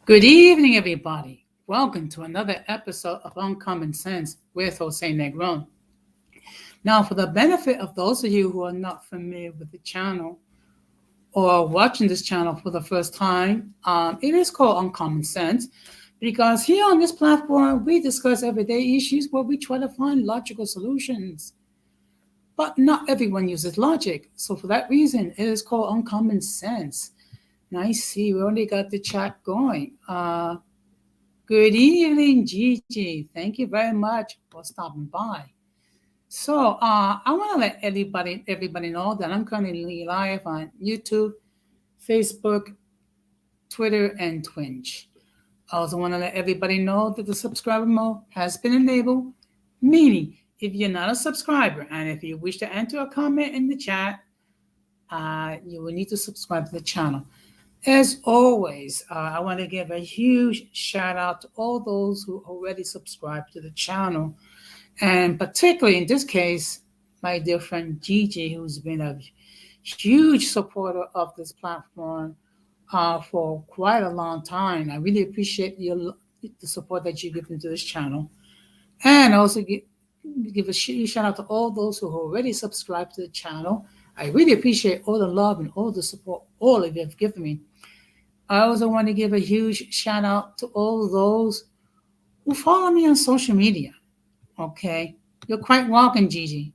Good evening, everybody. Welcome to another episode of Uncommon Sense with Jose Negron. Now, for the benefit of those of you who are not familiar with the channel or watching this channel for the first time, it is called Uncommon Sense because here on this platform, we discuss everyday issues where we try to find logical solutions. But not everyone uses logic. So, for that reason, it is called Uncommon Sense. Now, I see we already got the chat going. Good evening, Gigi. Thank you very much for stopping by. So, I want to let everybody know that I'm currently live on YouTube, Facebook, Twitter, and Twitch. I also want to let everybody know that the subscriber mode has been enabled, meaning if you're not a subscriber and if you wish to enter a comment in the chat, you will need to subscribe to the channel. As always, I want to give a huge shout out to all those who already subscribed to the channel. And particularly in this case, my dear friend Gigi, who's been a huge supporter of this platform for quite a long time. I really appreciate the support that you've given to this channel. And also give a shout out to all those who already subscribed to the channel. I really appreciate all the love and all the support all of you have given me. I also want to give a huge shout out to all those who follow me on social media. Okay, you're quite welcome, Gigi.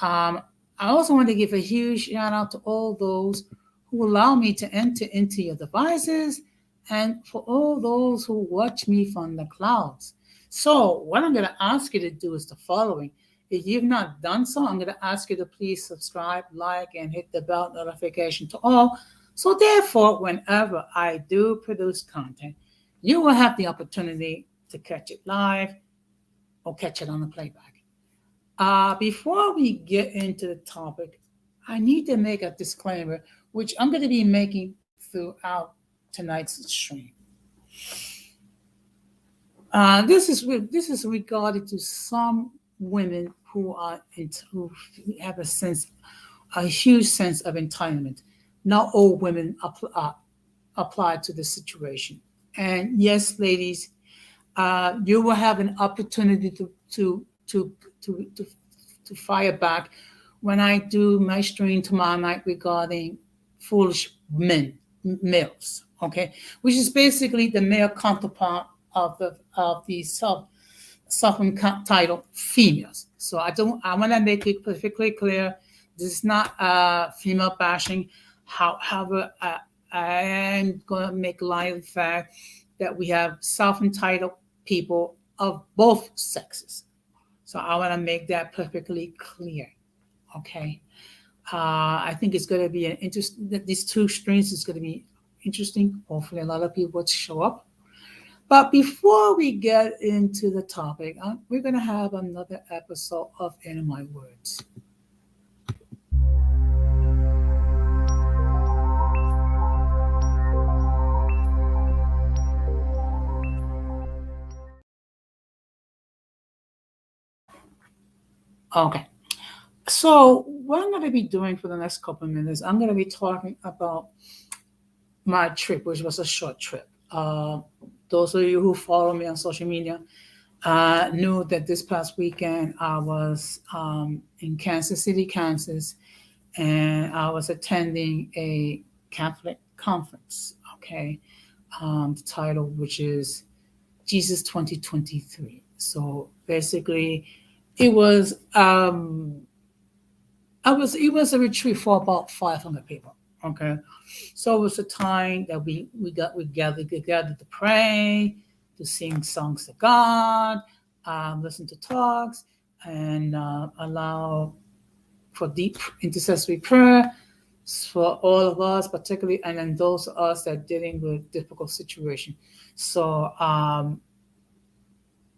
I also want to give a huge shout out to all those who allow me to enter into your devices and for all those who watch me from the clouds. So, what I'm going to ask you to do is the following. If you've not done so, I'm going to ask you to please subscribe, like, and hit the bell notification to all. So, therefore, whenever I do produce content, you will have the opportunity to catch it live or catch it on the playback. Before we get into the topic, I need to make a disclaimer, which I'm going to be making throughout tonight's stream. This is regarding to some women who who have a huge sense of entitlement. Not all women apply to this situation. And yes, ladies, you will have an opportunity to fire back when I do my stream tomorrow night regarding foolish males, okay, which is basically the male counterpart of the self-entitled females. So I want to make it perfectly clear. This is not female bashing. However, I am going to make light of the fact that we have self-entitled people of both sexes. So I want to make that perfectly clear. Okay. I think it's going to be an interesting. These two streams is going to be interesting. Hopefully, a lot of people will show up. But before we get into the topic, we're going to have another episode of In My Words. Okay. So what I'm going to be doing for the next couple of minutes, I'm going to be talking about my trip, which was a short trip. Those of you who follow me on social media knew that this past weekend I was in Kansas City, Kansas, and I was attending a Catholic conference. Okay, the title, which is Jesus 2023. So basically, it was it was a retreat for about 500 people. Okay, so it was a time that we gathered together to pray, to sing songs to God, listen to talks, and allow for deep intercessory prayer for all of us, particularly, and then those of us that are dealing with difficult situation. So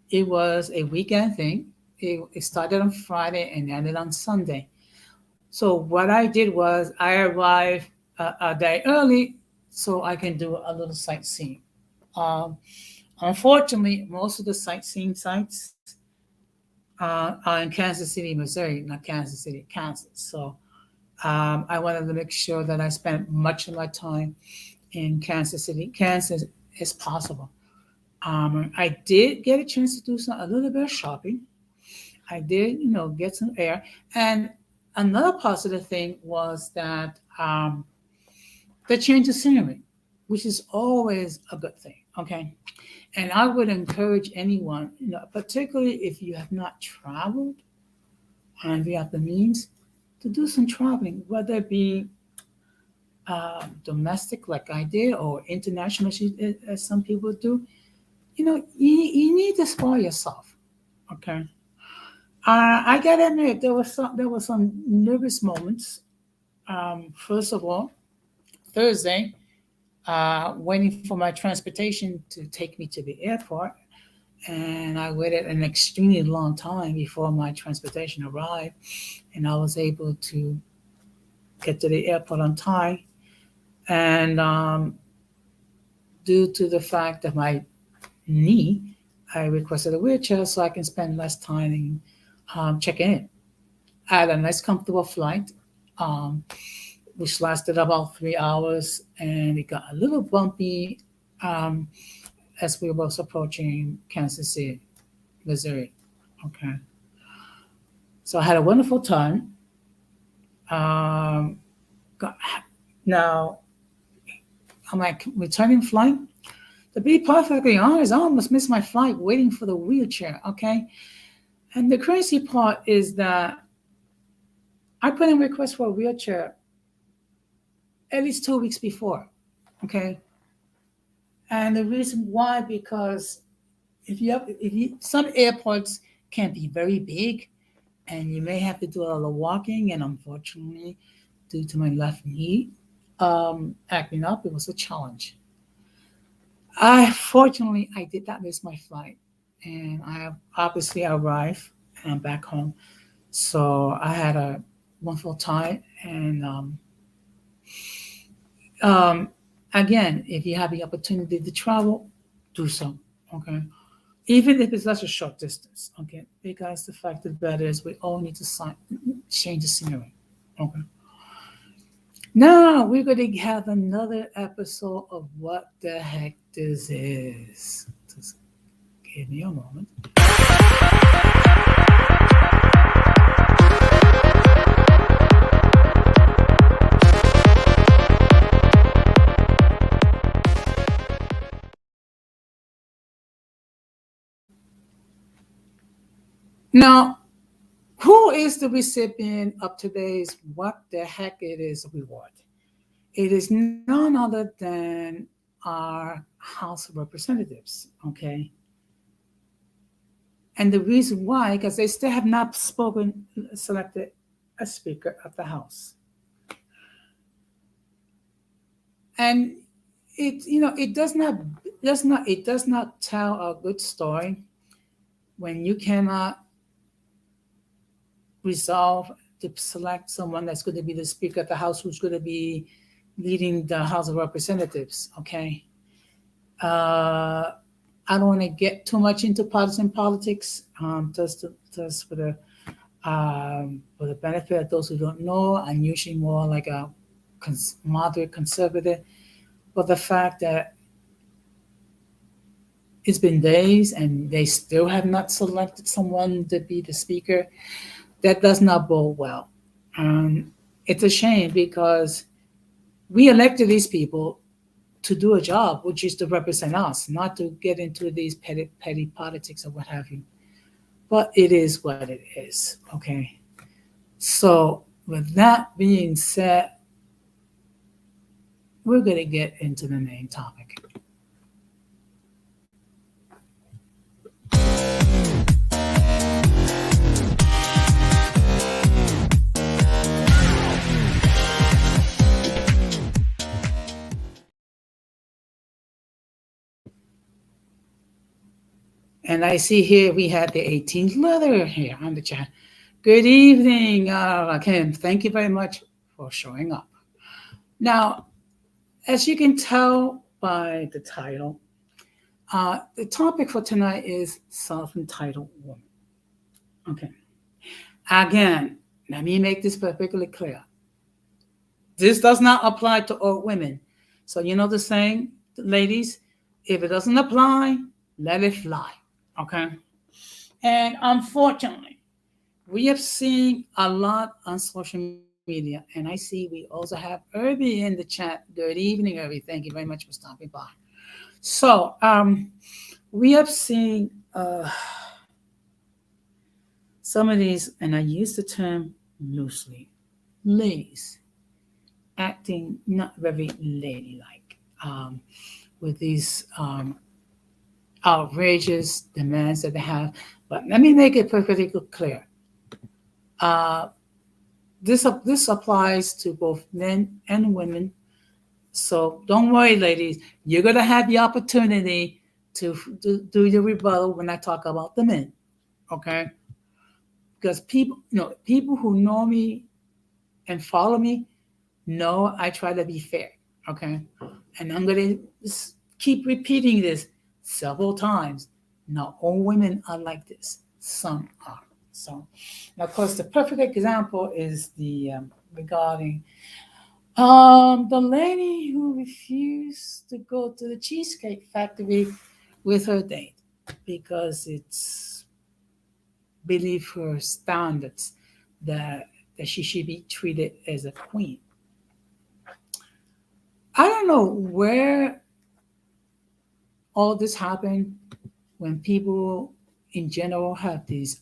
it was a weekend thing. It started on Friday and ended on Sunday. So what I did was I arrived a day early so I can do a little sightseeing. Um, Unfortunately, most of the sightseeing sites are in Kansas City, Missouri, not Kansas City, Kansas. So I wanted to make sure that I spent much of my time in Kansas City, Kansas, it's possible. I did get a chance to do a little bit of shopping. I did, get some air. And another positive thing was that the change of scenery, which is always a good thing. Okay. And I would encourage anyone, particularly if you have not traveled and you have the means, to do some traveling, whether it be domestic like I did or international as some people do. You need to spoil yourself. Okay. I gotta admit there were some nervous moments. First of all, Thursday, waiting for my transportation to take me to the airport, and I waited an extremely long time before my transportation arrived, and I was able to get to the airport on time. And due to the fact that my knee, I requested a wheelchair so I can spend less time in checking in. I had a nice, comfortable flight, um, which lasted about 3 hours, and it got a little bumpy um, as we was approaching Kansas City, Missouri. Okay, so I had a wonderful time. Um, got, now, on my returning flight, to be perfectly honest, I almost missed my flight waiting for the wheelchair. Okay, and the crazy part is that I put in a request for a wheelchair at least 2 weeks before. Okay, and the reason why, because if you some airports can be very big, and you may have to do a lot of walking. And unfortunately, due to my left knee acting up, it was a challenge. I did not miss my flight, and I obviously arrived and I'm back home. So I had a wonderful time. And um, again, if you have the opportunity to travel, do so. Okay, even if it's just a short distance. Okay, because the fact of the matter is, we all need to change the scenery. Okay. Now we're going to have another episode of What the Heck This Is. Just give me a moment. Now, who is the recipient of today's What the Heck It Is award? It is none other than our House of Representatives, okay? And the reason why, because they still have not selected a Speaker of the House. And it does not tell a good story when you cannot resolve to select someone that's going to be the Speaker of the House, who's going to be leading the House of Representatives. Okay, I don't want to get too much into partisan politics. Just for the benefit of those who don't know, I'm usually more like a moderate conservative. But the fact that it's been days and they still have not selected someone to be the Speaker, that does not bode well. It's a shame, because we elected these people to do a job, which is to represent us, not to get into these petty politics or what have you. But it is what it is. Okay. So with that being said, we're going to get into the main topic. And I see here we have the 18th letter here on the chat. Good evening, Kim. Thank you very much for showing up. Now, as you can tell by the title, the topic for tonight is self-entitled woman. Okay. Again, let me make this perfectly clear. This does not apply to all women. So you know the saying, ladies, If it doesn't apply, let it fly. Okay. And unfortunately, we have seen a lot on social media, and I see we also have Irby in the chat. Good evening, Irby. Thank you very much for stopping by. So, we have seen some of these, and I use the term loosely, ladies acting not very ladylike with these outrageous demands that they have. But let me make it perfectly clear. Uh, this applies to both men and women. So don't worry, ladies. You're gonna have the opportunity to do your rebuttal when I talk about the men. Okay? Because people who know me and follow me know I try to be fair. Okay? And I'm gonna keep repeating this several times. Not all women are like this. Some are. So, now, of course, the perfect example is the regarding the lady who refused to go to the Cheesecake Factory with her date because it's beneath her standards that she should be treated as a queen. I don't know where all this happened when people in general have these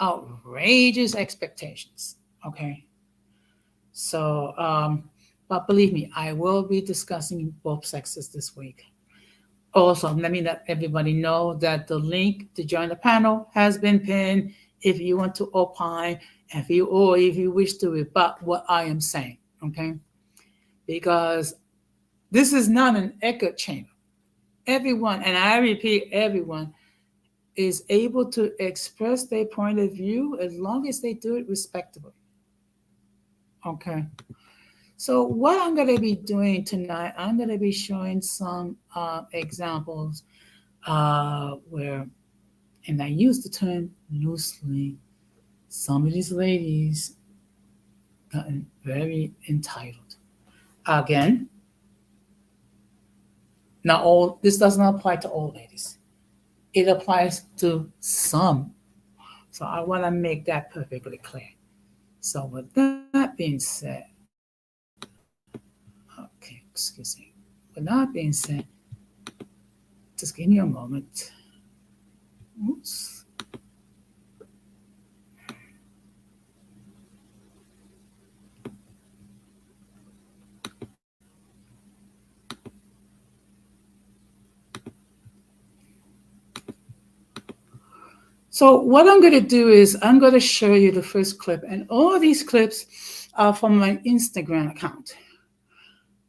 outrageous expectations. Okay, so but believe me, I will be discussing both sexes this week. Also, let me let everybody know that the link to join the panel has been pinned if you want to opine, if you wish to rebut what I am saying. Okay, because this is not an echo chamber. Everyone, and I repeat, everyone is able to express their point of view as long as they do it respectfully. Okay. So what I'm going to be doing tonight, I'm going to be showing some examples where, and I use the term loosely, some of these ladies gotten very entitled. Again, not all. This does not apply to all ladies. It applies to some. So I want to make that perfectly clear. So with that being said, okay, excuse me. With that being said, just give me a moment. Oops. So what I'm going to do is I'm going to show you the first clip, and all these clips are from my Instagram account.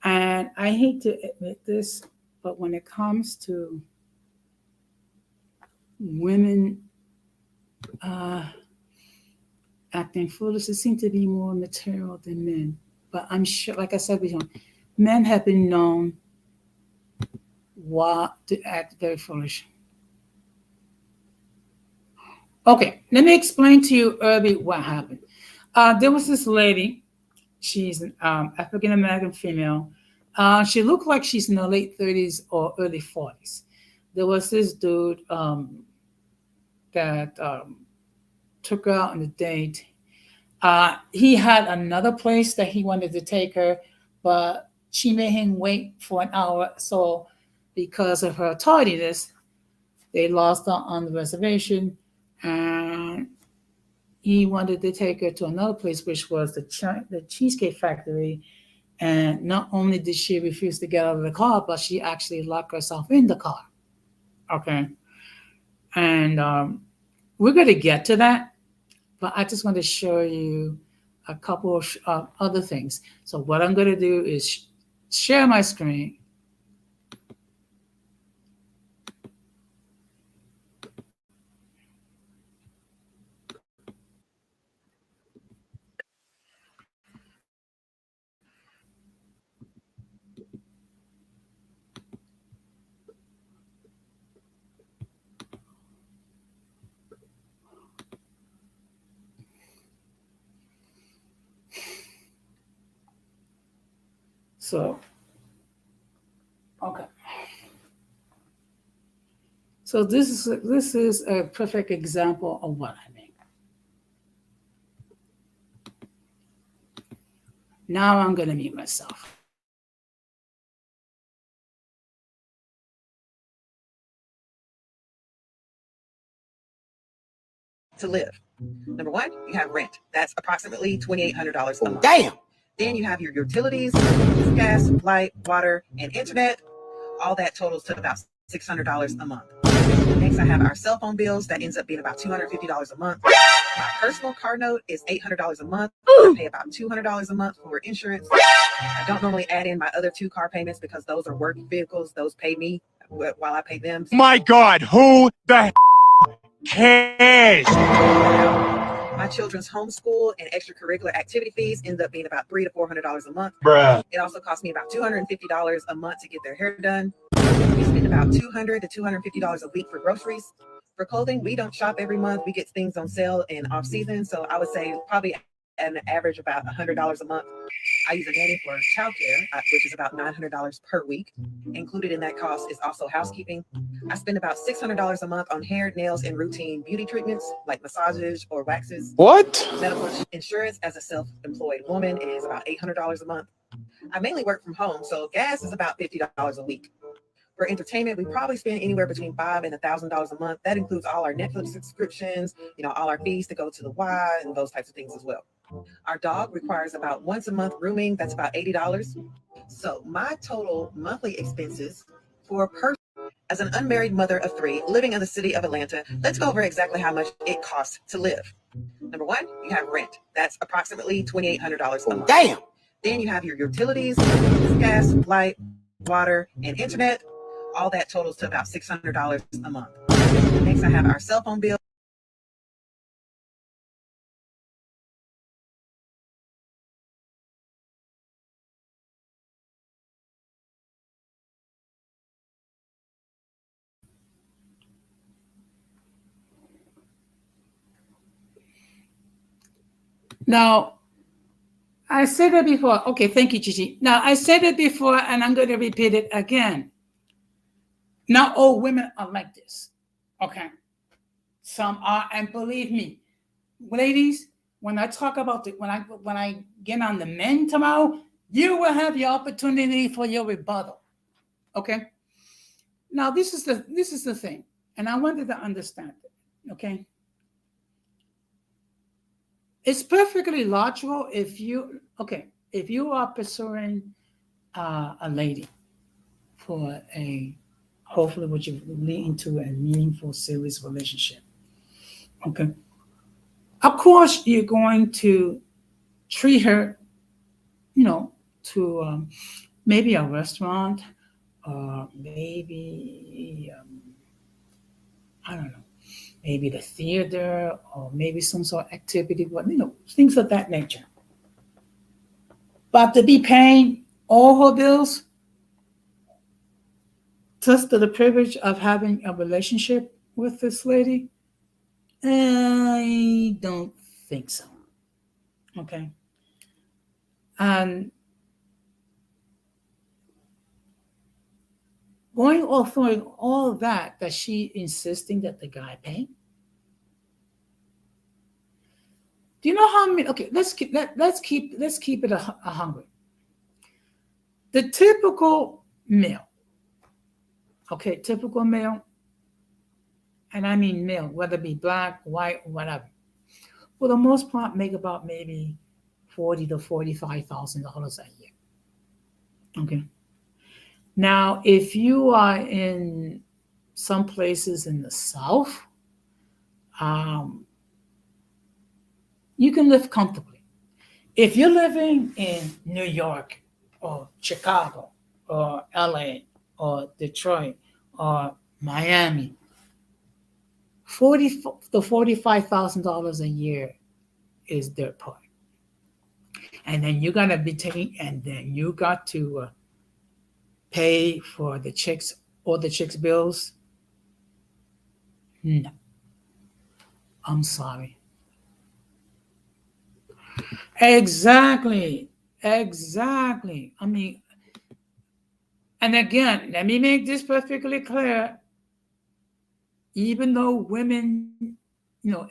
And I hate to admit this, but when it comes to women uh, acting foolish, it seems to be more material than men. But I'm sure, like I said before, men have been known to act very foolish. Okay, let me explain to you, Irby, what happened. There was this lady. She's an African American female. She looked like she's in her late 30s or early 40s. There was this dude that took her out on a date. He had another place that he wanted to take her, but she made him wait for an hour. So, because of her tardiness, they lost her on the reservation, and he wanted to take her to another place, which was the Cheesecake Factory. And not only did she refuse to get out of the car, but she actually locked herself in the car. Okay. And we're going to get to that, but I just want to show you a couple of other things. So, what I'm going to do is share my screen. So, okay. So this is a perfect example of what I mean. Now I'm going to mute myself. To live. Number one, you have rent. That's approximately $2,800 a month. Damn. Then you have your utilities, gas, light, water, and internet. All that totals to about $600 a month. Next, I have our cell phone bills. That ends up being about $250 a month. My personal car note is $800 a month. I pay about $200 a month for insurance. I don't normally add in my other 2 car payments because those are work vehicles. Those pay me while I pay them. My God, who the cares? My children's homeschool and extracurricular activity fees end up being about $300 to $400 a month. Bruh. It also costs me about $250 a month to get their hair done. We spend about $200 to $250 a week for groceries. For clothing, we don't shop every month. We get things on sale and off season. So I would say probably an average about $100 a month. I use a nanny for childcare, which is about $900 per week. Included in that cost is also housekeeping. I spend about $600 a month on hair, nails, and routine beauty treatments like massages or waxes. What? Medical insurance as a self-employed woman is about $800 a month. I mainly work from home, so gas is about $50 a week. For entertainment, we probably spend anywhere between $500 and $1,000 a month. That includes all our Netflix subscriptions, all our fees to go to the Y and those types of things as well. Our dog requires about once a month grooming. That's about $80. So my total monthly expenses for a person as an unmarried mother of 3 living in the city of Atlanta, let's go over exactly how much it costs to live. Number one, you have rent. That's approximately $2,800 a month. Damn. Then you have your utilities, gas, light, water, and internet. All that totals to about $600 a month. Next, I have our cell phone bill. Now, I said it before. Okay, thank you, Gigi. Now, I said it before, and I'm going to repeat it again. Not all women are like this. Okay. Some are, and believe me, ladies, when I talk about when I get on the men tomorrow, you will have the opportunity for your rebuttal. Okay. Now, this is the thing, and I wanted to understand it. Okay. It's perfectly logical if you are pursuing a lady for hopefully what you lead into a meaningful, serious relationship. Okay. Of course, you're going to treat her, to maybe a restaurant, or maybe I don't know, maybe the theater, or maybe some sort of activity, things of that nature. But to be paying all her bills just to the privilege of having a relationship with this lady, I don't think so. Okay. And going all through all that she insisting that the guy pay? Do you know how many? Okay, let's keep it a hungry. The typical male, typical male, and I mean male, whether it be black, white, whatever, for the most part, make about maybe $40,000 to $45,000 a year. Okay. Now, if you are in some places in the South, you can live comfortably. If you're living in New York or Chicago or LA or Detroit or Miami, $40,000 to $45,000 a year is their part. And then you're gonna be and then you got to pay for all the chicks' bills. No, I'm sorry. Exactly. I mean, and again, let me make this perfectly clear. even though women,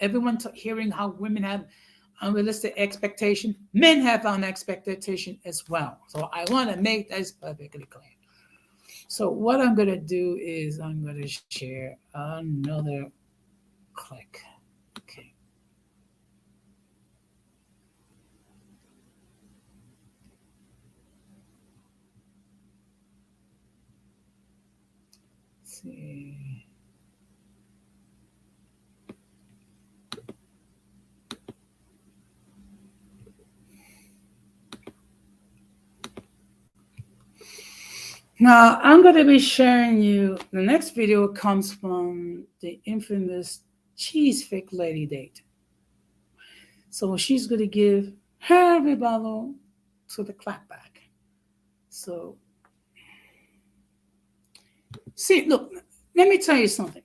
everyone's hearing how women have unrealistic expectation, men have an expectation as well. So I want to make this perfectly clear. So what I'm going to do is I'm going to share another click. Okay. Let's see. Now, I'm going to be sharing you, the next video comes from the infamous cheese fake lady date. So she's going to give her rebuttal to the clapback. So, see, look, let me tell you something.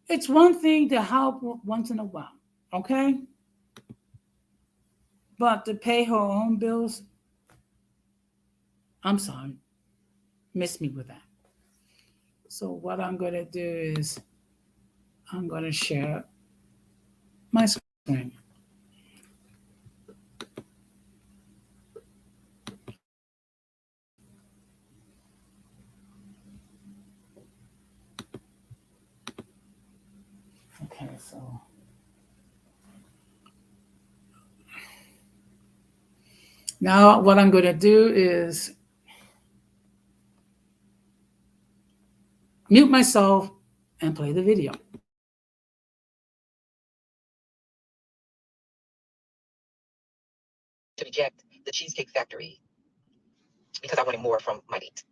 It's one thing to help once in a while, okay? But to pay her own bills, I'm sorry, miss me with that. So what I'm going to do is I'm going to share my screen. Okay, so now what I'm going to do is mute myself and play the video. To reject the Cheesecake Factory because I wanted more from my date.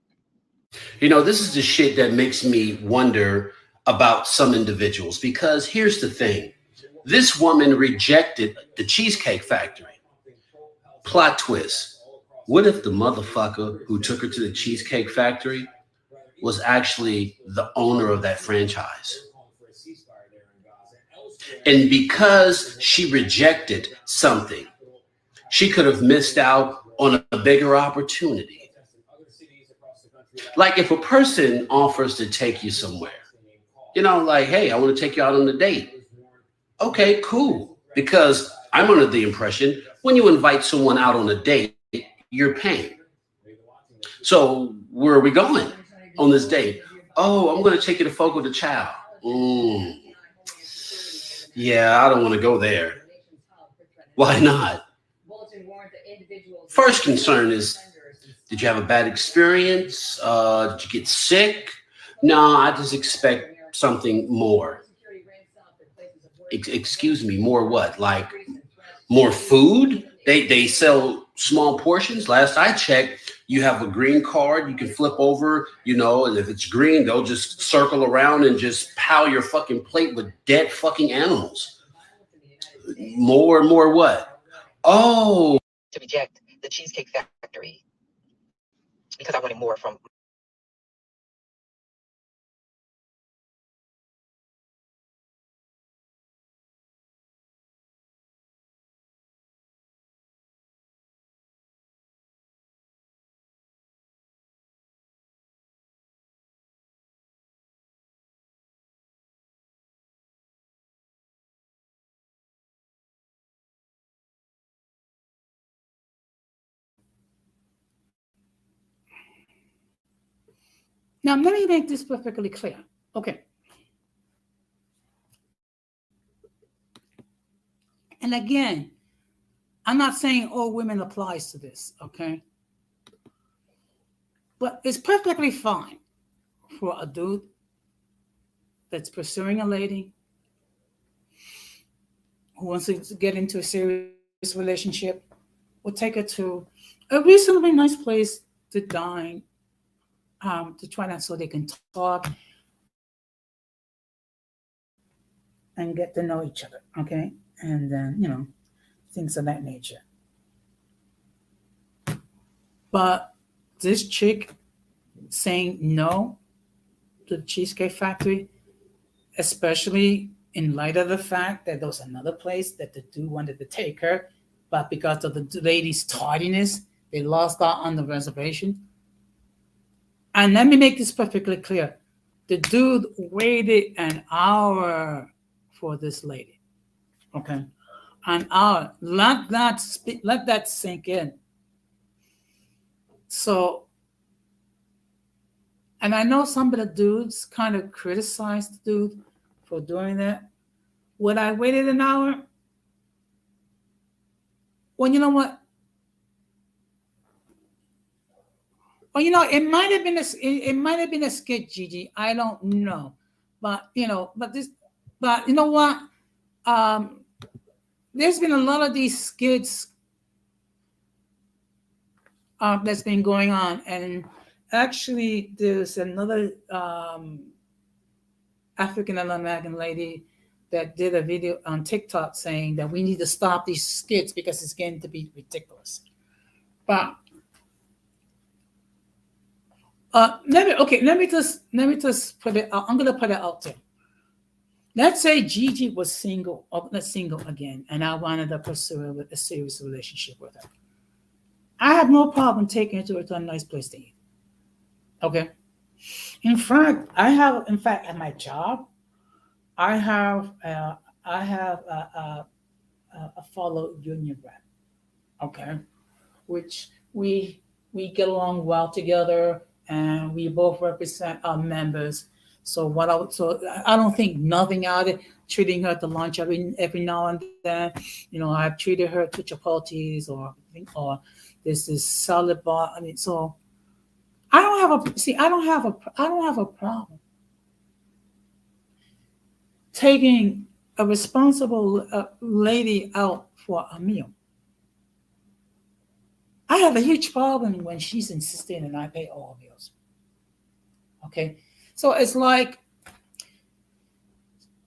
This is the shit that makes me wonder about some individuals, because here's the thing. This woman rejected the Cheesecake Factory. Plot twist. What if the motherfucker who took her to the Cheesecake Factory was actually the owner of that franchise? And because she rejected something, she could have missed out on a bigger opportunity. Like if a person offers to take you somewhere, like, hey, I want to take you out on a date. Okay, cool. Because I'm under the impression when you invite someone out on a date, you're paying. So where are we going on this date? Oh, I'm going to take you to Fogo de Chao. Yeah, I don't want to go there. Why not? First concern is, did you have a bad experience? Did you get sick? No, I just expect something more. Excuse me, more what? Like more food? They sell small portions. Last I checked, you have a green card. You can flip over, and if it's green, they'll just circle around and just pile your fucking plate with dead fucking animals. More and more what? Oh. To reject the Cheesecake Factory because I wanted more from. Now, let me make this perfectly clear. Okay. And again, I'm not saying all women applies to this, okay? But it's perfectly fine for a dude that's pursuing a lady who wants to get into a serious relationship, will take her to a reasonably nice place to dine, to try that so they can talk and get to know each other, okay? And then, things of that nature. But this chick saying no to the Cheesecake Factory, especially in light of the fact that there was another place that the dude wanted to take her, but because of the lady's tardiness, they lost out on the reservation. And let me make this perfectly clear. The dude waited an hour for this lady. Okay, an hour. Let that sink in. So, and I know some of the dudes kind of criticized the dude for doing that. Would I waited an hour? Well, you know what? Well, you know, it might have been a skit, Gigi. I don't know, but you know, but you know what? There's been a lot of these skits that's been going on, and actually, there's another African American lady that did a video on TikTok saying that we need to stop these skits because it's getting to be ridiculous. But let me just put it out. I'm gonna put it out there. Let's say Gigi was single again, and I wanted to pursue a serious relationship with her. I have no problem taking her to a nice place to eat. Okay. In fact, at my job, I have a fellow union rep. Okay, which we get along well together, and we both represent our members. So I don't think nothing out of it. Treating her to lunch every now and then. You know, I've treated her to Chipotle's or this is salad bar. I mean, so I don't have a problem taking a responsible lady out for a meal. I have a huge problem when she's insisting and I pay all meals. Okay, so it's like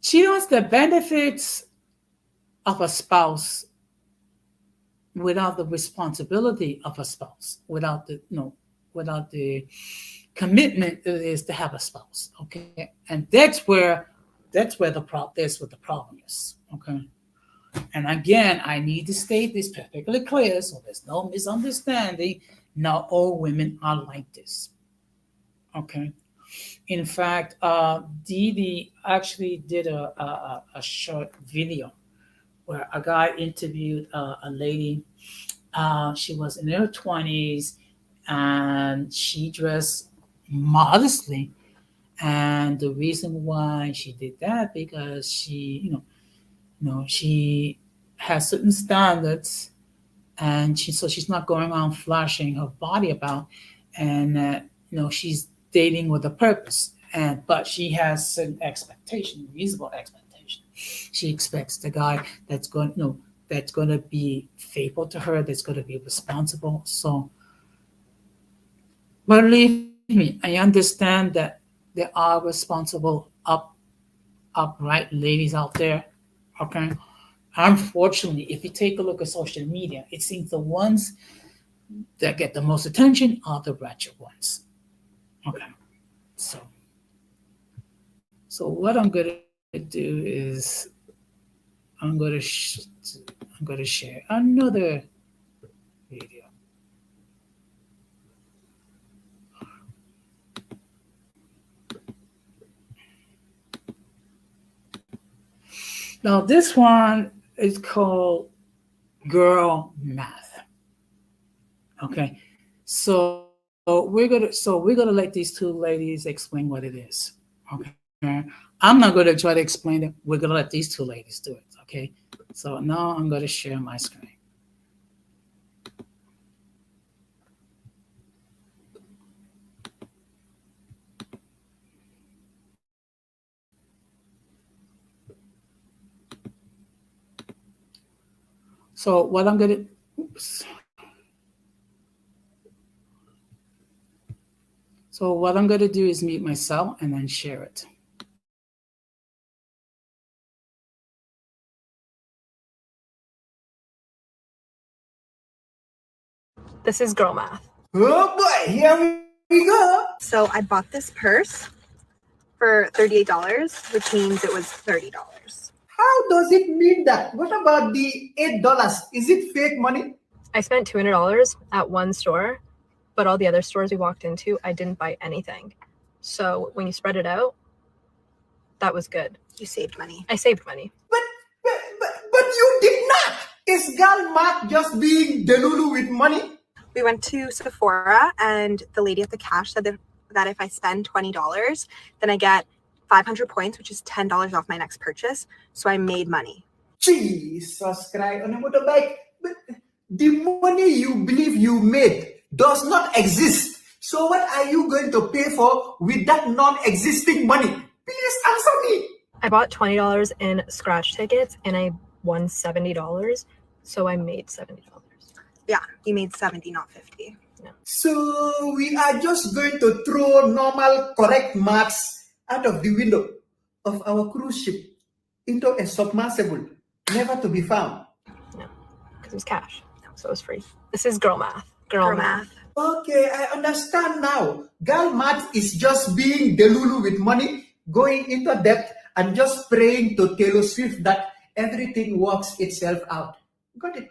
she wants the benefits of a spouse without the responsibility of a spouse, without the commitment it is to have a spouse. Okay, and that's where the problem is. Okay, and again, I need to state this perfectly clear so there's no misunderstanding. Not all women are like this. Okay. In fact, Didi actually did a short video where a guy interviewed a lady. She was in her 20s and she dressed modestly. And the reason why she did that because she has certain standards, and she's not going around flashing her body about, and she's dating with a purpose, but she has certain expectation, reasonable expectation. She expects the guy that's going to be faithful to her, that's going to be responsible. So, believe me, I understand that there are responsible, upright ladies out there. Okay. Unfortunately, if you take a look at social media, it seems the ones that get the most attention are the ratchet ones. Okay. So what I'm going to do is I'm going to share another video. Now this one is called Girl Math. Okay, so we're gonna let these two ladies explain what it is. Okay, I'm not gonna try to explain it. We're gonna let these two ladies do it. Okay, so now I'm gonna share my screen. So what I'm gonna, So what I'm going to do is mute myself and then share it. This is Girl Math. Oh boy, here we go. So I bought this purse for $38, which means it was $30. How does it mean that? What about the $8? Is it fake money? I spent $200 at one store, but all the other stores we walked into, I didn't buy anything. So when you spread it out, that was good. You saved money. I saved money. But you did not. Is Gal Math just being delulu with money? We went to Sephora, and the lady at the cash said that if I spend $20, then I get 500 points, which is $10 off my next purchase. So I made money. Jesus Christ on a motorbike. But the money you believe you made does not exist. So what are you going to pay for with that non-existing money? Please answer me. I bought $20 in scratch tickets and I won $70. So I made $70. Yeah, you made 70, not 50. So we are just going to throw normal correct maths out of the window of our cruise ship into a submersible, never to be found. No, because it was cash. So it was free. This is girl math. Girl math. Okay, I understand now. Gal Math is just being delulu with money, going into debt, and just praying to Taylor Swift that everything works itself out. Got it.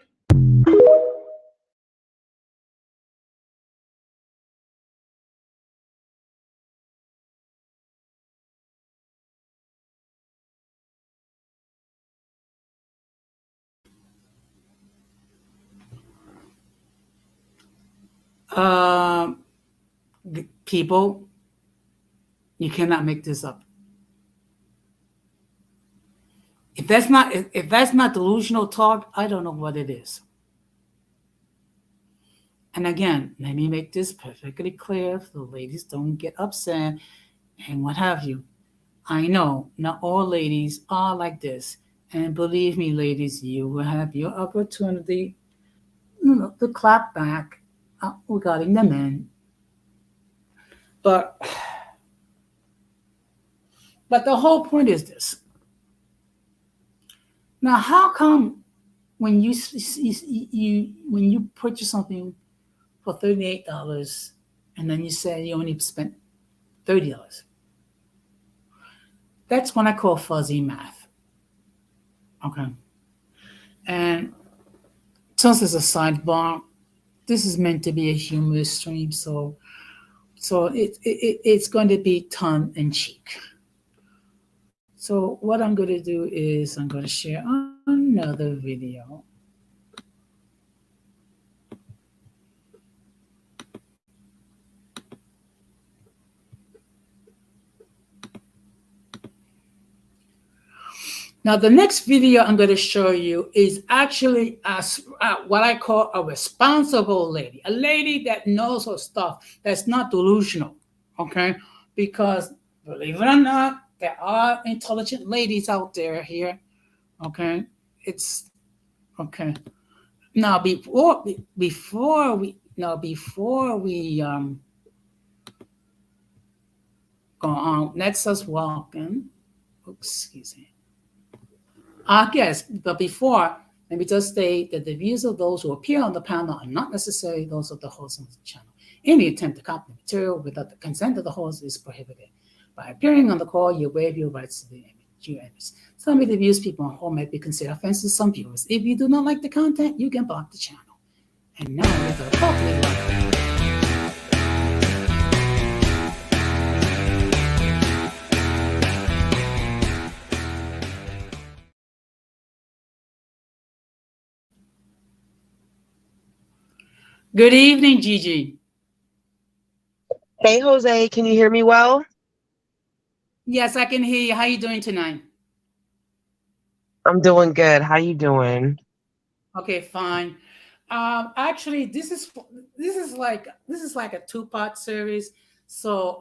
People, you cannot make this up. If that's not delusional talk, I don't know what it is. And again, let me make this perfectly clear so the ladies don't get upset and what have you. I know not all ladies are like this. And believe me, ladies, you will have your opportunity, to clap back regarding the men. But the whole point is this. Now, how come when you purchase something for $38 and then you say you only spent $30? That's what I call fuzzy math. Okay. And just as a sidebar, this is meant to be a humorous stream, so it's going to be tongue in cheek. So what I'm going to do is I'm going to share another video. Now, the next video I'm going to show you is actually what I call a responsible lady, a lady that knows her stuff, that's not delusional, okay? Because believe it or not, there are intelligent ladies out there here, okay? It's okay. Now, before we go on, let's just welcome. Excuse me. Yes, but before, let me just state that the views of those who appear on the panel are not necessarily those of the host of the channel. Any attempt to copy material without the consent of the host is prohibited. By appearing on the call, you waive your rights to the image. Some of the views people on hold may be considered offensive to some viewers. If you do not like the content, you can block the channel. And now with the appropriate. Good evening, Gigi. Hey, Jose, can you hear me well? Yes, I can hear you. How are you doing tonight? I'm doing good. How you doing? Okay, fine. Actually, this is like a two-part series. So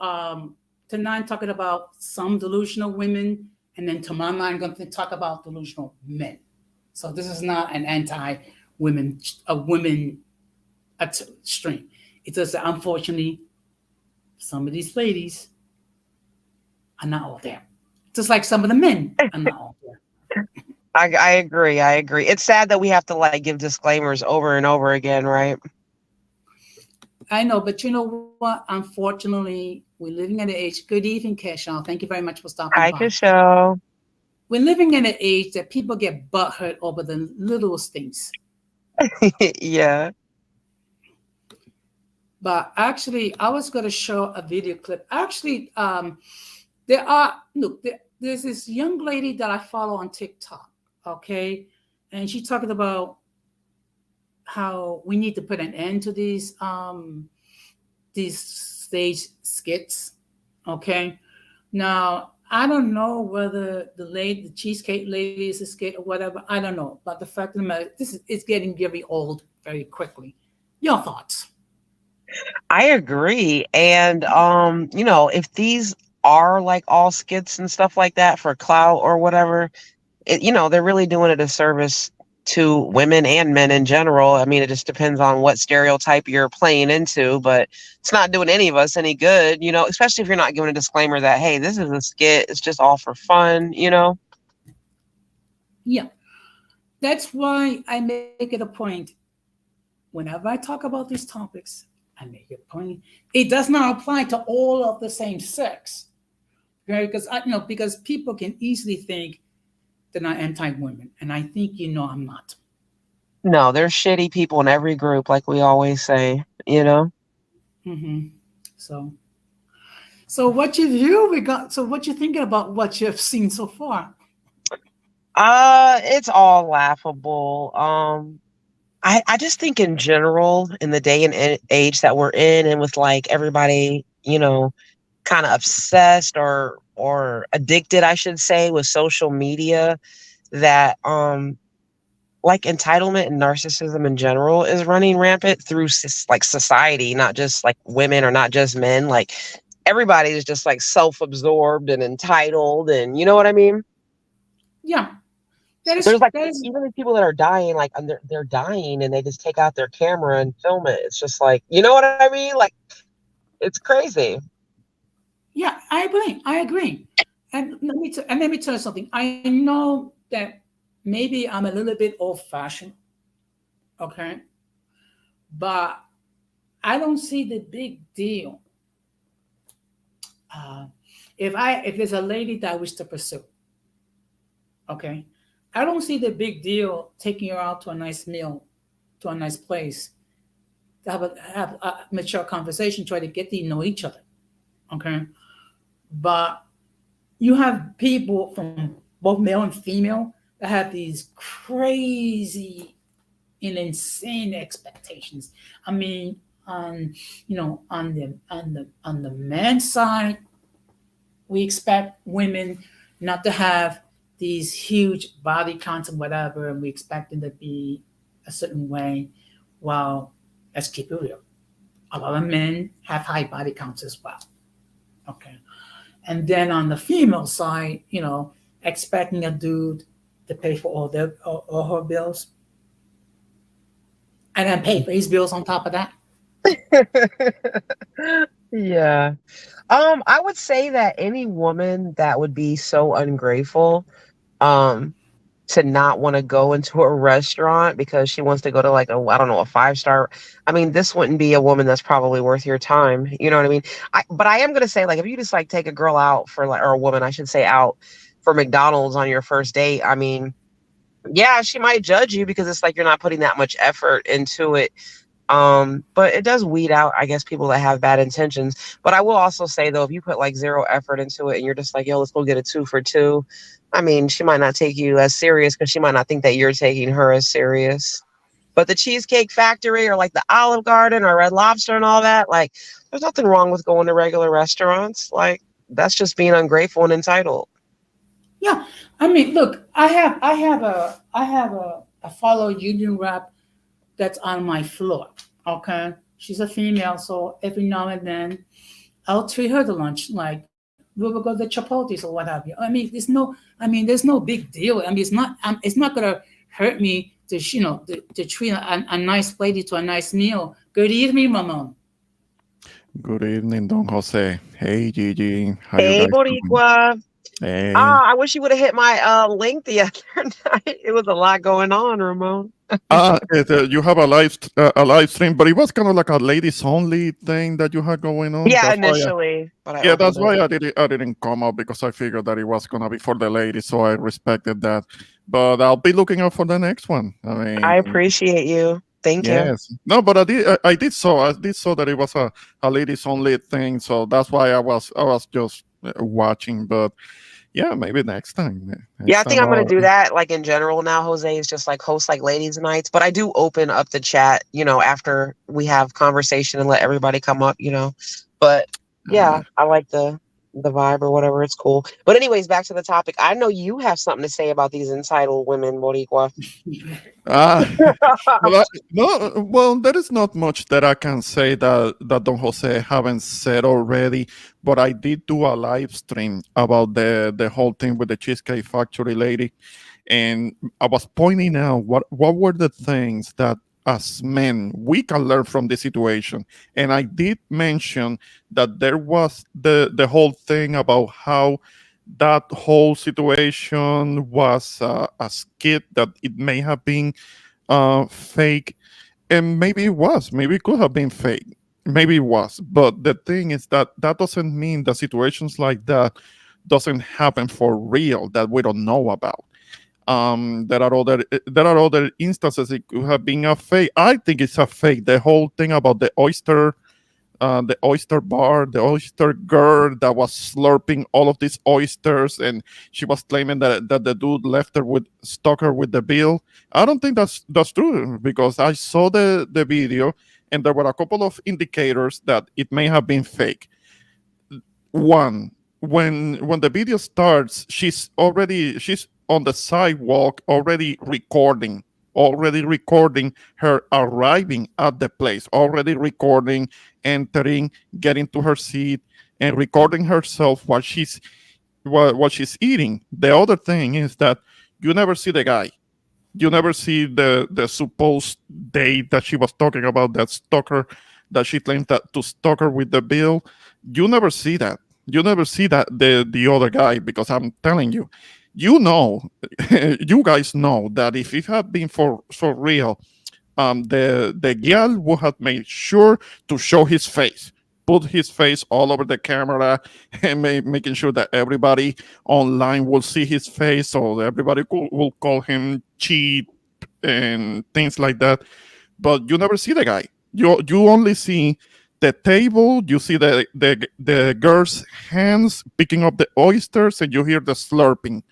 tonight I'm talking about some delusional women, and then tomorrow night I'm going to talk about delusional men. So this is not an anti-women stream. It's just that unfortunately, some of these ladies are not all there. Just like some of the men are not all there. I agree. It's sad that we have to give disclaimers over and over again, right? I know, but you know what? Unfortunately, we're living in an age. Good evening, Keshawn. Thank you very much for stopping by. Hi, Keshawn. We're living in an age that people get butthurt over the littlest things. Yeah. But actually, I was going to show a video clip. Actually, there's this young lady that I follow on TikTok, okay? And she's talking about how we need to put an end to these stage skits, okay? Now, I don't know whether the cheesecake lady is a skit or whatever. I don't know. But the fact of the matter, it's getting very old very quickly. Your thoughts? I agree. And if these are like all skits and stuff like that for clout or whatever, they're really doing a disservice to women and men in general. I mean, it just depends on what stereotype you're playing into, but it's not doing any of us any good, especially if you're not giving a disclaimer that, hey, this is a skit, it's just all for fun, Yeah. That's why I make it a point. Whenever I talk about these topics, I make it a point. It does not apply to all of the same sex. Okay? Because people can easily think that I'm anti-women, and I think I'm not. No, there's shitty people in every group, like we always say, Mm-hmm. So what what you thinking about what you've seen so far? It's all laughable. I just think in general, in the day and age that we're in, and with like everybody, kind of obsessed or addicted, I should say, with social media, that like entitlement and narcissism in general is running rampant through like society, not just like women or not just men. Like everybody is just like self-absorbed and entitled, and you know what I mean? Yeah. There's like even the people that are dying, like they're dying and they just take out their camera and film it. It's just like, you know what I mean? Like it's crazy. Yeah, I agree. And let me tell you something. I know that maybe I'm a little bit old-fashioned, okay? But I don't see the big deal. If there's a lady that I wish to pursue, okay, I don't see the big deal taking her out to a nice meal, to a nice place, to have a mature conversation, try to get to know each other, okay? But you have people from both male and female that have these crazy and insane expectations. I mean, on the men's side, we expect women not to have these huge body counts and whatever, and we expect them to be a certain way. Well, let's keep it real. A lot of men have high body counts as well. Okay. And then on the female side, expecting a dude to pay for all her bills, and then pay for his bills on top of that. Yeah. I would say that any woman that would be so ungrateful to not want to go into a restaurant because she wants to go to like a 5-star. I mean, this wouldn't be a woman that's probably worth your time. You know what I mean? But I am going to say, like, if you just like take a girl out for or a woman, I should say, out for McDonald's on your first date, I mean, yeah, she might judge you because it's like you're not putting that much effort into it. But it does weed out, I guess, people that have bad intentions. But I will also say, though, if you put like zero effort into it and you're just like, yo, let's go get a 2 for $2, I mean, she might not take you as serious because she might not think that you're taking her as serious. But the Cheesecake Factory or like the Olive Garden or Red Lobster and all that, like, there's nothing wrong with going to regular restaurants. Like, that's just being ungrateful and entitled. Yeah, I mean, look, I have a fellow union rep that's on my floor. Okay, she's a female, so every now and then I'll treat her to lunch. Like we will go to Chipotle's or what have you. I mean, there's no big deal. I mean, it's not gonna hurt me to treat a nice lady to a nice meal. Good evening, Ramon. Good evening, Don Jose. Hey, Gigi. How Hey, you guys doing? Boricua. Hey. I wish you would have hit my link the other night. It was a lot going on, Ramon. You have a live stream, but it was kind of like a ladies only thing that you had going on. Yeah, That's initially. that's why I didn't come up, because I figured that it was gonna be for the ladies, so I respected that. But I'll be looking out for the next one. I mean, I appreciate you. Thank you. Yes. No, but I did saw that it was a ladies only thing, so that's why I was just watching. But yeah, maybe next time. Yeah, I Next think time I'm gonna do that. Like in general now, Jose is just like host like ladies nights, but I do open up the chat, after we have conversation and let everybody come up, But yeah, I like the vibe or whatever. It's cool. But anyways, back to the topic. I know you have something to say about these entitled women, Boricua. well, there is not much that I can say that Don Jose haven't said already. But I did do a live stream about the whole thing with the Cheesecake Factory lady, and I was pointing out what were the things that as men we can learn from the situation. And I did mention that there was the whole thing about how that whole situation was a skit, that it may have been fake, and maybe it could have been fake, maybe it was. But the thing is that doesn't mean that situations like that doesn't happen for real that we don't know about. There are other instances it could have been a fake. I think it's a fake. The whole thing about the oyster bar, the oyster girl that was slurping all of these oysters, and she was claiming that the dude left her stuck her with the bill. I don't think that's true, because I saw the video, and there were a couple of indicators that it may have been fake. One, when the video starts, she's on the sidewalk already recording her arriving at the place, already recording, entering, getting to her seat, and recording herself while she's eating. The other thing is that you never see the guy. You never see the supposed date that she was talking about, that stalker that she claimed to stalk her with the bill. You never see that. You never see that the other guy, because I'm telling you, you guys know that if it had been for real, the girl would have made sure to show his face, put his face all over the camera, and making sure that everybody online will see his face, so everybody will call him cheat and things like that. But you never see the guy. You only see the table, you see the girl's hands picking up the oysters, and you hear the slurping.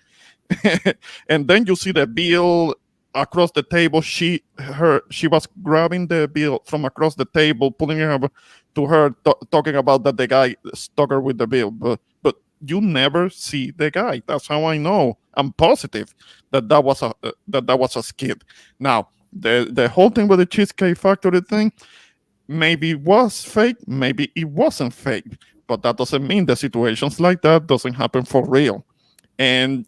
And then you see the bill across the table. She was grabbing the bill from across the table, pulling it up to her, talking about that the guy stuck her with the bill. But you never see the guy. That's how I know. I'm positive that was a skit. Now the whole thing with the Cheesecake Factory thing, maybe it was fake, maybe it wasn't fake, but that doesn't mean the situations like that doesn't happen for real. And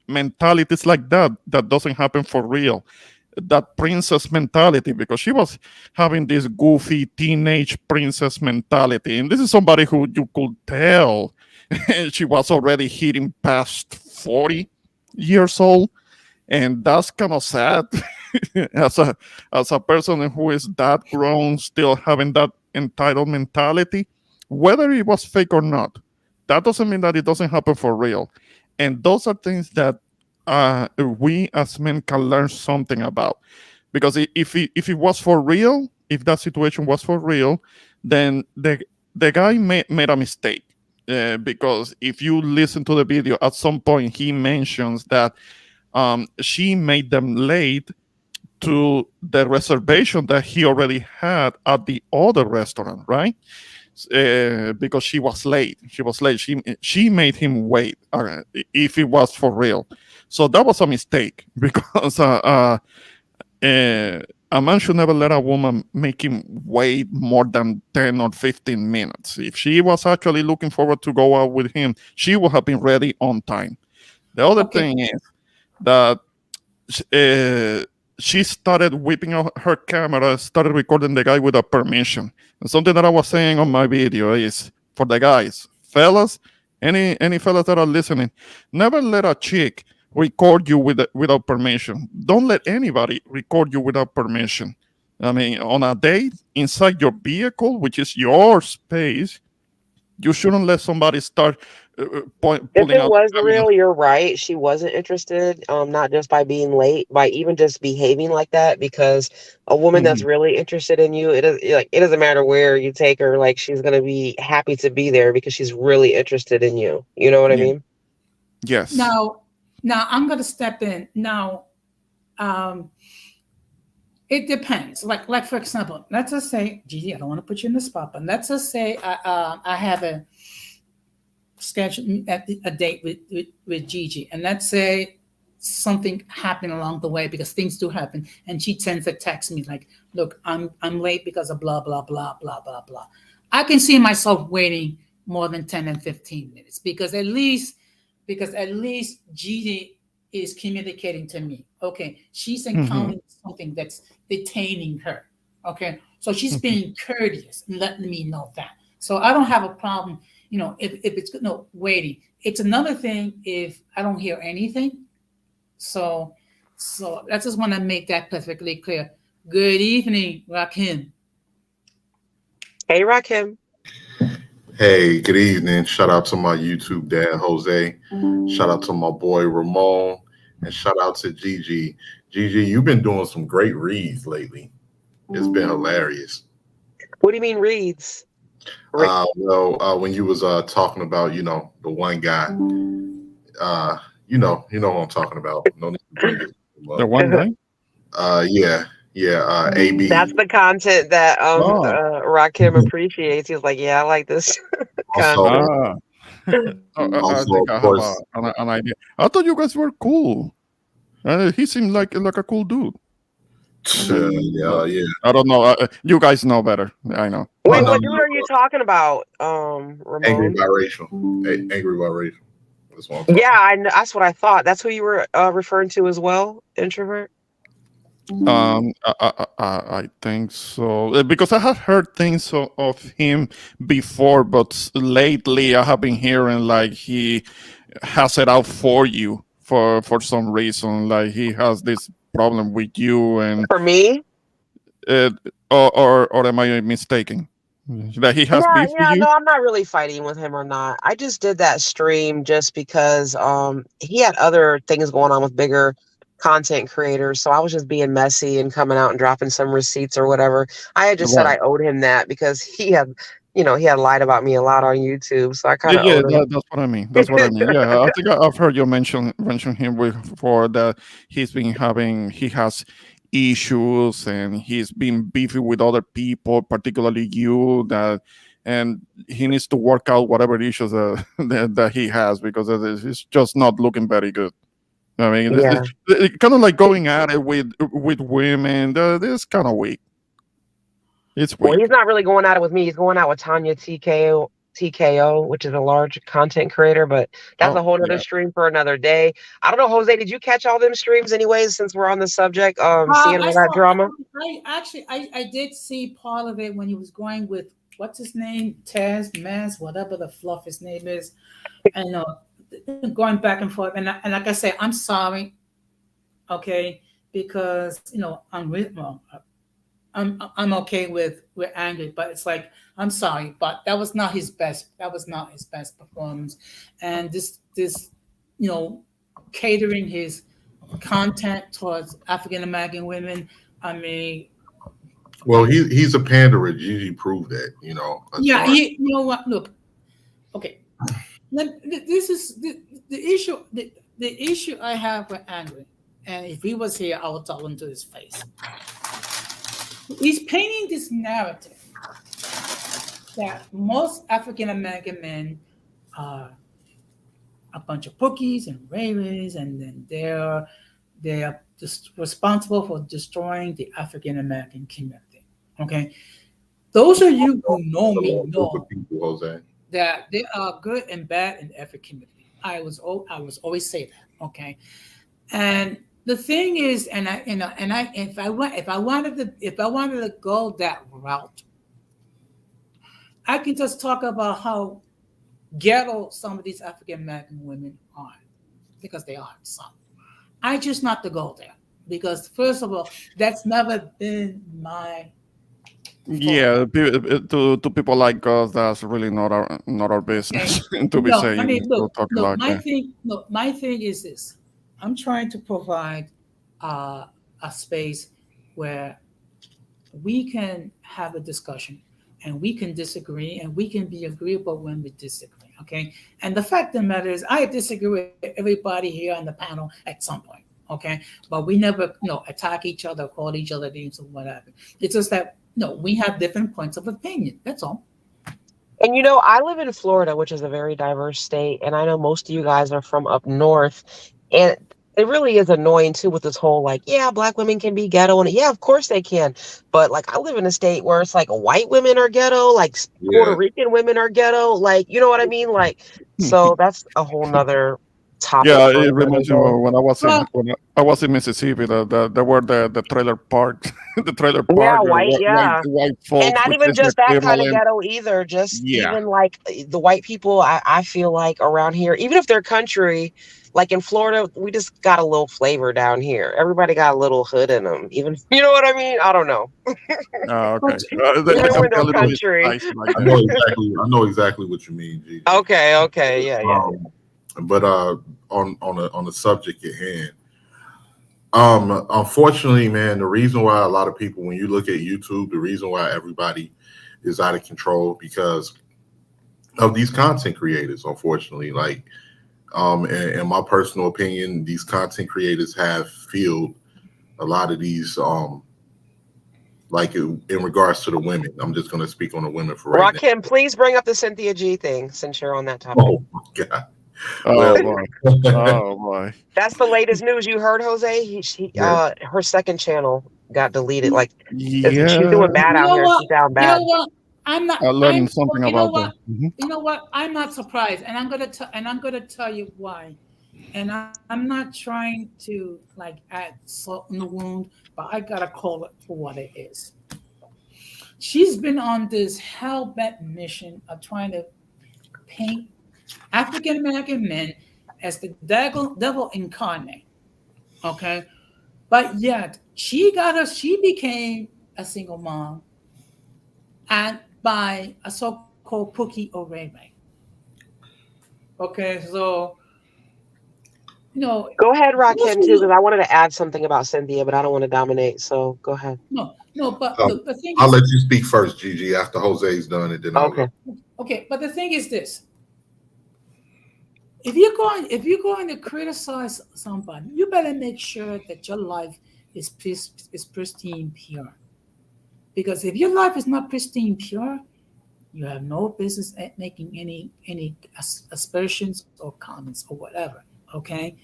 mentalities like that doesn't happen for real. That princess mentality, because she was having this goofy teenage princess mentality, and this is somebody who you could tell she was already hitting past 40 years old, and that's kind of sad. as a person who is that grown, still having that entitled mentality, whether it was fake or not, that doesn't mean that it doesn't happen for real. And those are things that we as men can learn something about. Because if it was for real, if that situation was for real, then the guy made a mistake. Because if you listen to the video, at some point he mentions that she made them late to the reservation that he already had at the other restaurant, right? Because she was late. She made him wait if it was for real. So that was a mistake, because a man should never let a woman make him wait more than 10 or 15 minutes. If she was actually looking forward to go out with him, she would have been ready on time. The other thing is that she started whipping out her camera, started recording the guy without permission. And something that I was saying on my video is, for the guys, fellas, any fellas that are listening, never let a chick record you without permission. Don't let anybody record you without permission. I mean, on a date, inside your vehicle, which is your space, you shouldn't let somebody start If pulling it out was stamina. real, you're right. She wasn't interested, not just by being late, by even just behaving like that. Because a woman that's Mhm. really interested in you, it doesn't matter where you take her. Like she's gonna be happy to be there because she's really interested in you. You know what I Yeah. mean? Yes. Now I'm gonna step in. Now, um, it depends. Like for example, let's just say, Gigi, I don't want to put you in the spot, but let's just say I have a schedule a date with Gigi, and let's say something happened along the way, because things do happen, and she tends to text me like, "Look, I'm late because of blah blah blah blah blah blah." I can see myself waiting more than 10 and 15 minutes, because at least Gigi is communicating to me. Okay, she's encountering something that's detaining her. Okay, so she's being courteous and letting me know that. So I don't have a problem, if it's waiting. It's another thing if I don't hear anything. So I just want to make that perfectly clear. Good evening, Rakim. Hey, Rakim. Hey, good evening. Shout out to my YouTube dad, Jose. Shout out to my boy, Ramon. And shout out to Gigi. Gigi, you've been doing some great reads lately. It's been hilarious. What do you mean reads? When you was talking about, the one guy, you know who I'm talking about. No need to bring it up. The one guy? AB. That's the content that Rakim appreciates. He's like, yeah, I like this content. I think I have an idea. I thought you guys were cool. He seemed like a cool dude. Yeah. I don't know. You guys know better. I know. Wait, what dude are you talking about, Ramon? Angry biracial. Angry biracial. That's what I'm Yeah, that's what I thought. That's who you were referring to as well, introvert. I think so, because I have heard things of him before, but lately I have been hearing like he has it out for you for some reason. Like he has this problem with you, and for me, or am I mistaken? That he has beef with you? No, I'm not really fighting with him or not. I just did that stream just because he had other things going on with bigger content creators, so I was just being messy and coming out and dropping some receipts or whatever. I had just said I owed him that because he had lied about me a lot on YouTube, so I kind of owed him. That's what I mean. Yeah, I think I've heard you mention him before, that he has issues and he's been beefy with other people, particularly you, and he needs to work out whatever issues that he has, because it's just not looking very good. I mean, it's kind of like going at it with women. This is kind of weak. It's weak. Well, he's not really going at it with me. He's going out with Tanya TKO, which is a large content creator, but that's a whole other stream for another day. I don't know, Jose, did you catch all them streams anyways, since we're on the subject? Seeing all that drama? I did see part of it when he was going with, what's his name? Maz, whatever the fluff his name is. And going back and forth, and like I say, I'm sorry, okay, because I'm okay with angry, but it's like, I'm sorry, but that was not his best performance, and this catering his content towards African American women. I mean, well, he's a panderer. Gigi proved that, Yeah, you know what? Look, okay. This is the issue. The issue I have with Angry, and if he was here, I would tell him to his face. He's painting this narrative that most African American men are a bunch of pookies and railways, and then they are just responsible for destroying the African American community. Okay, those of you who know me know that there are good and bad in every community. I was always say that, okay? And the thing is, if I wanted to go that route, I can just talk about how ghetto some of these African American women are, because they are some. I choose not to go there because, first of all, that's never been my Yeah, to people like us, that's really not our business to be No, saying I mean, to look, talk like that. my thing is this. I'm trying to provide a space where we can have a discussion and we can disagree and we can be agreeable when we disagree. Okay. And the fact of the matter is, I disagree with everybody here on the panel at some point. Okay. But we never, attack each other, call each other names or whatever. It's just that, we have different points of opinion. That's all. And I live in Florida, which is a very diverse state, and I know most of you guys are from up north, and it really is annoying too with this whole Black women can be ghetto, and yeah, of course they can, but I live in a state where it's white women are ghetto, Puerto Rican women are ghetto, you know what I mean, so that's a whole nother topic. Yeah, it reminds me of when I was in Mississippi. There were the trailer park, the trailer park. Yeah, white folks, and not which even is just that kind of equivalent. ghetto either. Just Yeah. even the white people, I feel like around here, even if they're country, in Florida, we just got a little flavor down here. Everybody got a little hood in them. Even, you know what I mean? I don't know. Okay. Even when they're country. I know exactly what you mean, Gigi. Okay, yeah. But on the subject at hand, unfortunately, man, the reason why a lot of people, when you look at YouTube, the reason why everybody is out of control because of these content creators. Unfortunately, in my personal opinion, these content creators have fueled a lot of these in regards to the women. I'm just going to speak on the women for right now. Rakim, please bring up the Cynthia G thing since you're on that topic. Oh my God. Oh boy. That's the latest news. You heard, Jose? Her second channel got deleted. She's doing bad out here. She's down bad. You know what? I'm not. I learned something about that. You know what? I'm not surprised, and I'm gonna tell you why. And I'm not trying to add salt in the wound, but I gotta call it for what it is. She's been on this hell-bent mission of trying to paint African American men as the devil incarnate. Okay, but yet she became a single mom, and by a so-called Pookie Orebe. Okay, so go ahead, Rakim, too, because I wanted to add something about Cynthia, but I don't want to dominate. So go ahead. No, but the thing I'll is, let you speak first, Gigi. After Jose's done, and then I'll go. Okay, but the thing is this: if you're going to criticize somebody, you better make sure that your life is pristine, pure. Because if your life is not pristine, pure, you have no business at making any aspersions or comments or whatever. Okay,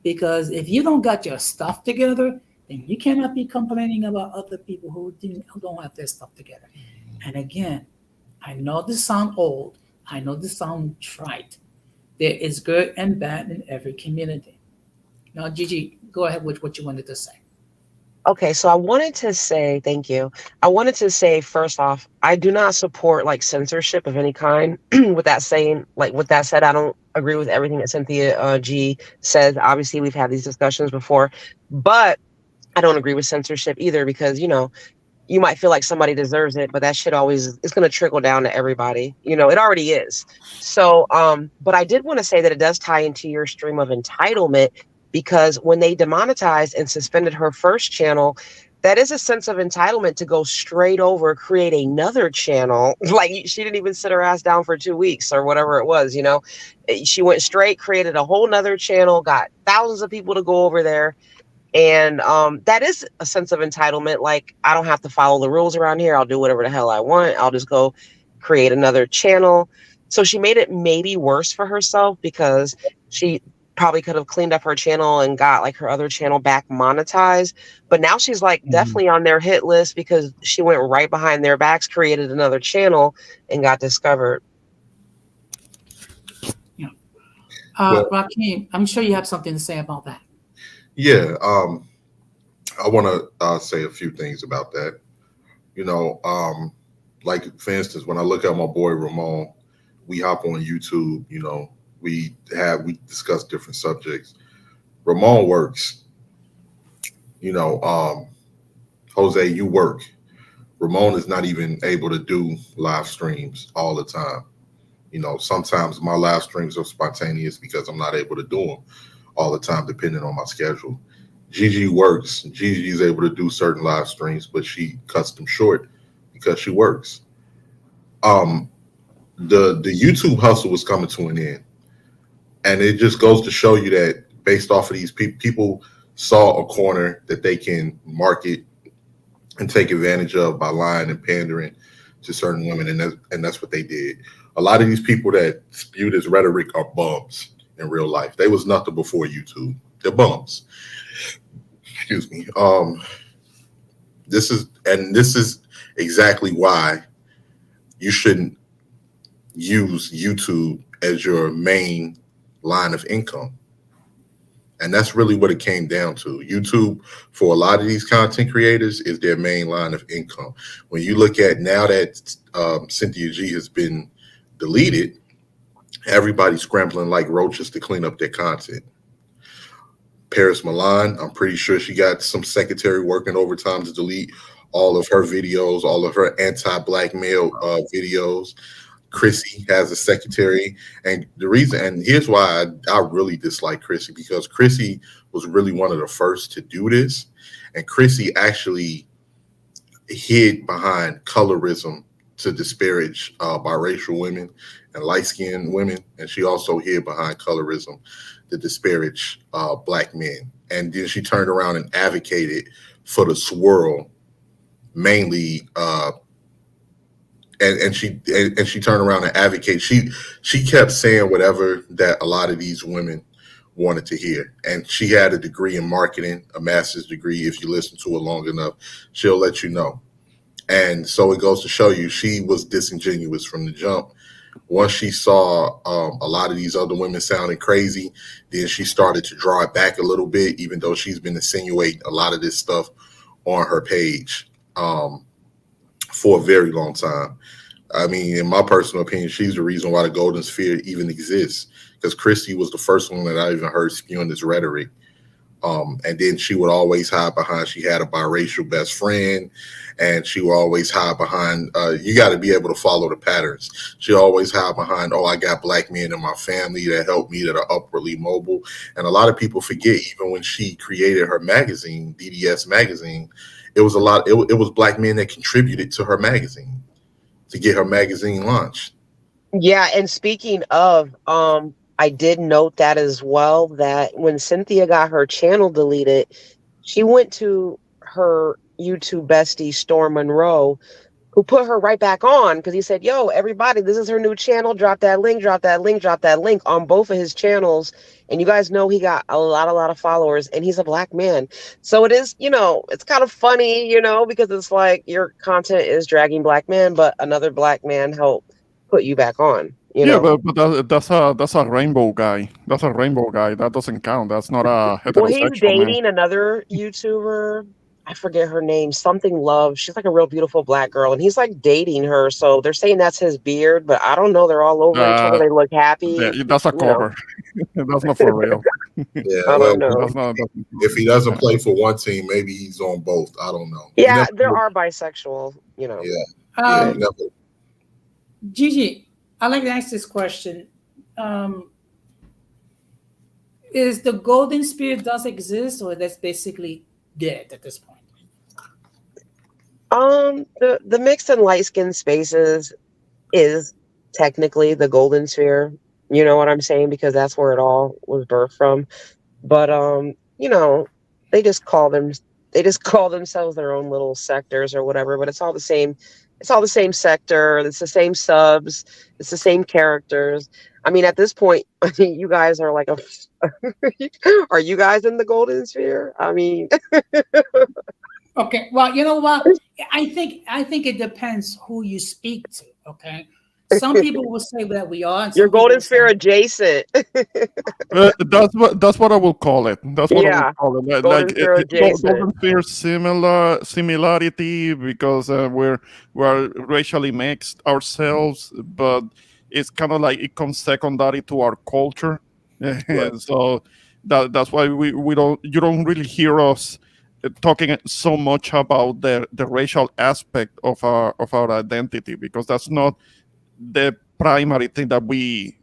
because if you don't got your stuff together, then you cannot be complaining about other people who don't have their stuff together. And again, I know this sound old. I know this sound trite. There is good and bad in every community. Now, Gigi, go ahead with what you wanted to say. Okay, so I wanted to say, thank you. I wanted to say, first off, I do not support censorship of any kind. With that said, I don't agree with everything that Cynthia G says. Obviously, we've had these discussions before, but I don't agree with censorship either because, you might feel like somebody deserves it, but that shit it's going to trickle down to everybody. It already is. So, but I did want to say that it does tie into your stream of entitlement because when they demonetized and suspended her first channel, that is a sense of entitlement to go straight over, create another channel. She didn't even sit her ass down for 2 weeks or whatever it was, She went straight, created a whole nother channel, got thousands of people to go over there. And that is a sense of entitlement. I don't have to follow the rules around here. I'll do whatever the hell I want. I'll just go create another channel. So she made it maybe worse for herself because she probably could have cleaned up her channel and got her other channel back monetized. But now she's definitely on their hit list because she went right behind their backs, created another channel and got discovered. Yeah. Rakim, I'm sure you have something to say about that. Yeah, I want to say a few things about that. For instance, when I look at my boy Ramon, we hop on YouTube. We discuss different subjects. Ramon works. Jose, you work. Ramon is not even able to do live streams all the time. You know, sometimes my live streams are spontaneous because I'm not able to do them all the time, depending on my schedule. Gigi works. Gigi is able to do certain live streams, but she cuts them short because she works. The YouTube hustle was coming to an end, and it just goes to show you that based off of these people saw a corner that they can market and take advantage of by lying and pandering to certain women, and that's what they did. A lot of these people that spew this rhetoric are bums in real life. They was nothing before YouTube. They're bums. Excuse me. This is exactly why you shouldn't use YouTube as your main line of income. And that's really what it came down to. YouTube, for a lot of these content creators, is their main line of income. When you look at now that Cynthia G has been deleted, everybody's scrambling like roaches to clean up their content. Paris Milan, I'm pretty sure she got some secretary working overtime to delete all of her videos, all of her anti-black male videos. Chrissy has a secretary, and the reason, and here's why I really dislike Chrissy, because Chrissy was really one of the first to do this, and Chrissy actually hid behind colorism to disparage biracial women and light-skinned women, and she also hid behind colorism to disparage black men. And then she turned around and advocated for the swirl, mainly. And she turned around and advocated. She kept saying whatever that a lot of these women wanted to hear. And she had a degree in marketing, a master's degree. If you listen to her long enough, she'll let you know. And so it goes to show you she was disingenuous from the jump. Once she saw a lot of these other women sounding crazy, then she started to draw it back a little bit, even though she's been insinuating a lot of this stuff on her page for a very long time. I mean, in my personal opinion, she's the reason why the Golden Sphere even exists, because Christy was the first one that I even heard spewing this rhetoric. And then she would always hide behind, she had a biracial best friend, and she would always hide behind, you got to be able to follow the patterns. She always hide behind, oh, I got black men in my family that help me, that are upwardly mobile. And a lot of people forget, even when she created her magazine, DDS magazine, it was it was black men that contributed to her magazine to get her magazine launched. Yeah, and speaking of, I did note that as well, that when Cynthia got her channel deleted, she went to her YouTube bestie, Storm Monroe, who put her right back on, because he said, yo, everybody, this is her new channel. Drop that link, drop that link, drop that link on both of his channels. And you guys know he got a lot of followers, and he's a black man. So it is, it's kind of funny, because it's like your content is dragging black men, but another black man helped put you back on. Yeah, but that's a rainbow guy. That's a rainbow guy. That doesn't count. That's not a heterosexual. Well, he's dating another YouTuber. I forget her name. Something Love. She's like a real beautiful black girl, and he's like dating her. So they're saying that's his beard, but I don't know. They're all over each other. They look happy. Yeah, that's a cover. That's not for real. Yeah, I don't know. If he doesn't play for one team, maybe he's on both. I don't know. Yeah, there are bisexual. Yeah. Gigi, I'd like to ask this question. Is the Golden Sphere does exist, or that's basically dead at this point? The mixed and light skin spaces is technically the Golden Sphere. You know what I'm saying? Because that's where it all was birthed from. But they just call themselves their own little sectors or whatever, but it's all the same. It's all the same sector. It's the same subs. It's the same characters. I mean, at this point, you guys are like are you guys in the Golden Sphere? I mean, okay. Well, you know what? I think it depends who you speak to. Okay. Some people will say that we are. You're Golden Sphere adjacent. That's what I will call it. That's what I will call it. Golden Sphere adjacent. Golden Sphere similarity, because we're racially mixed ourselves, but it's kind of like it comes secondary to our culture. Right. So that's why you don't really hear us talking so much about the racial aspect of our identity, because that's not the primary thing that we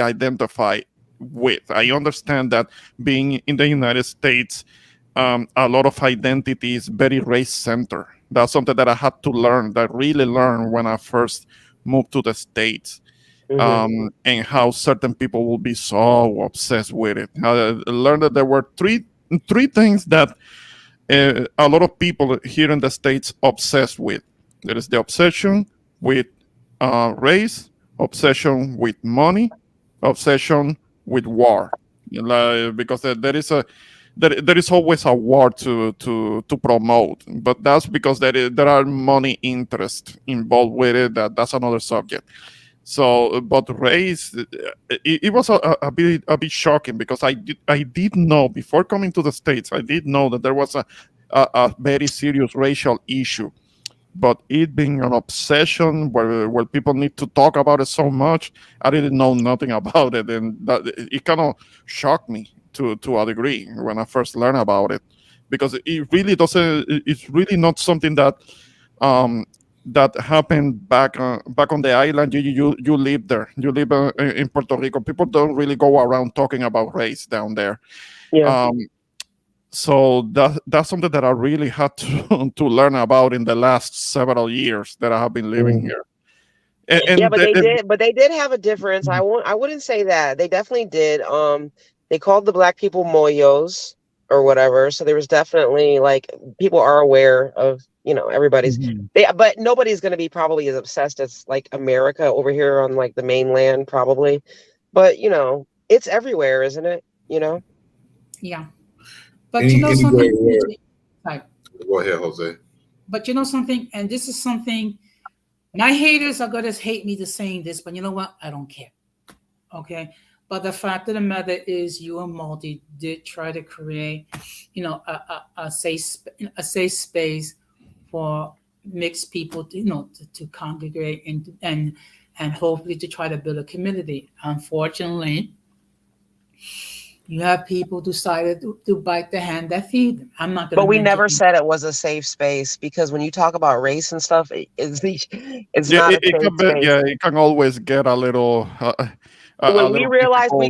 identify with. I understand that being in the United States, a lot of identity is very race centered. That's something that I had to learn, that really learn when I first moved to the States. And how certain people will be so obsessed with it. I learned that there were three things that a lot of people here in the States obsessed with. There is the obsession with race, obsession with money, obsession with war. Because there is always a war to promote, but that's because there are money interests involved with it. That's another subject. So, but race, it was a bit shocking, because I did know before coming to the States, I did know that there was a very serious racial issue, but it being an obsession where people need to talk about it so much, I didn't know nothing about it, and it kind of shocked me to a degree when I first learned about it, because it really doesn't. It's really not something that that happened back on the island. You live there. You live in Puerto Rico. People don't really go around talking about race down there. Yeah. So that's something that I really had to learn about in the last several years that I have been living here. And Yeah, but they did have a difference. I wouldn't say that. They definitely did. They called the black people moyos or whatever. So there was definitely, like, people are aware of, everybody's but nobody's going to be probably as obsessed as like America over here on like the mainland probably. But it's everywhere, isn't it? Yeah. But something, Go ahead, Jose. But something, and this is something, my haters are going to hate me to saying this, but you know what? I don't care. Okay. But the fact of the matter is, you and Multi did try to create, a safe space for mixed people, to congregate and hopefully to try to build a community. Unfortunately, you have people decided to bite the hand that feed them. I'm not going to. But we never said it was a safe space, because when you talk about race and stuff, it's not a safe space. Yeah, it can always get a little. When we realized we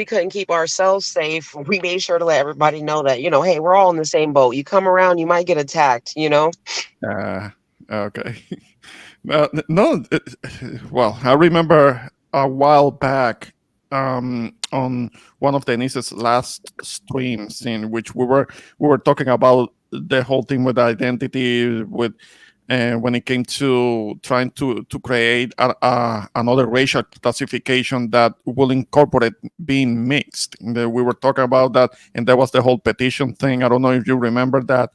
couldn't keep ourselves safe, we made sure to let everybody know that, hey, we're all in the same boat. You come around, you might get attacked, Okay. No, well, I remember a while back on one of Denise's last streams, in which we were talking about the whole thing with identity, with when it came to trying to create another racial classification that will incorporate being mixed. We were talking about that, and there was the whole petition thing. I don't know if you remember that.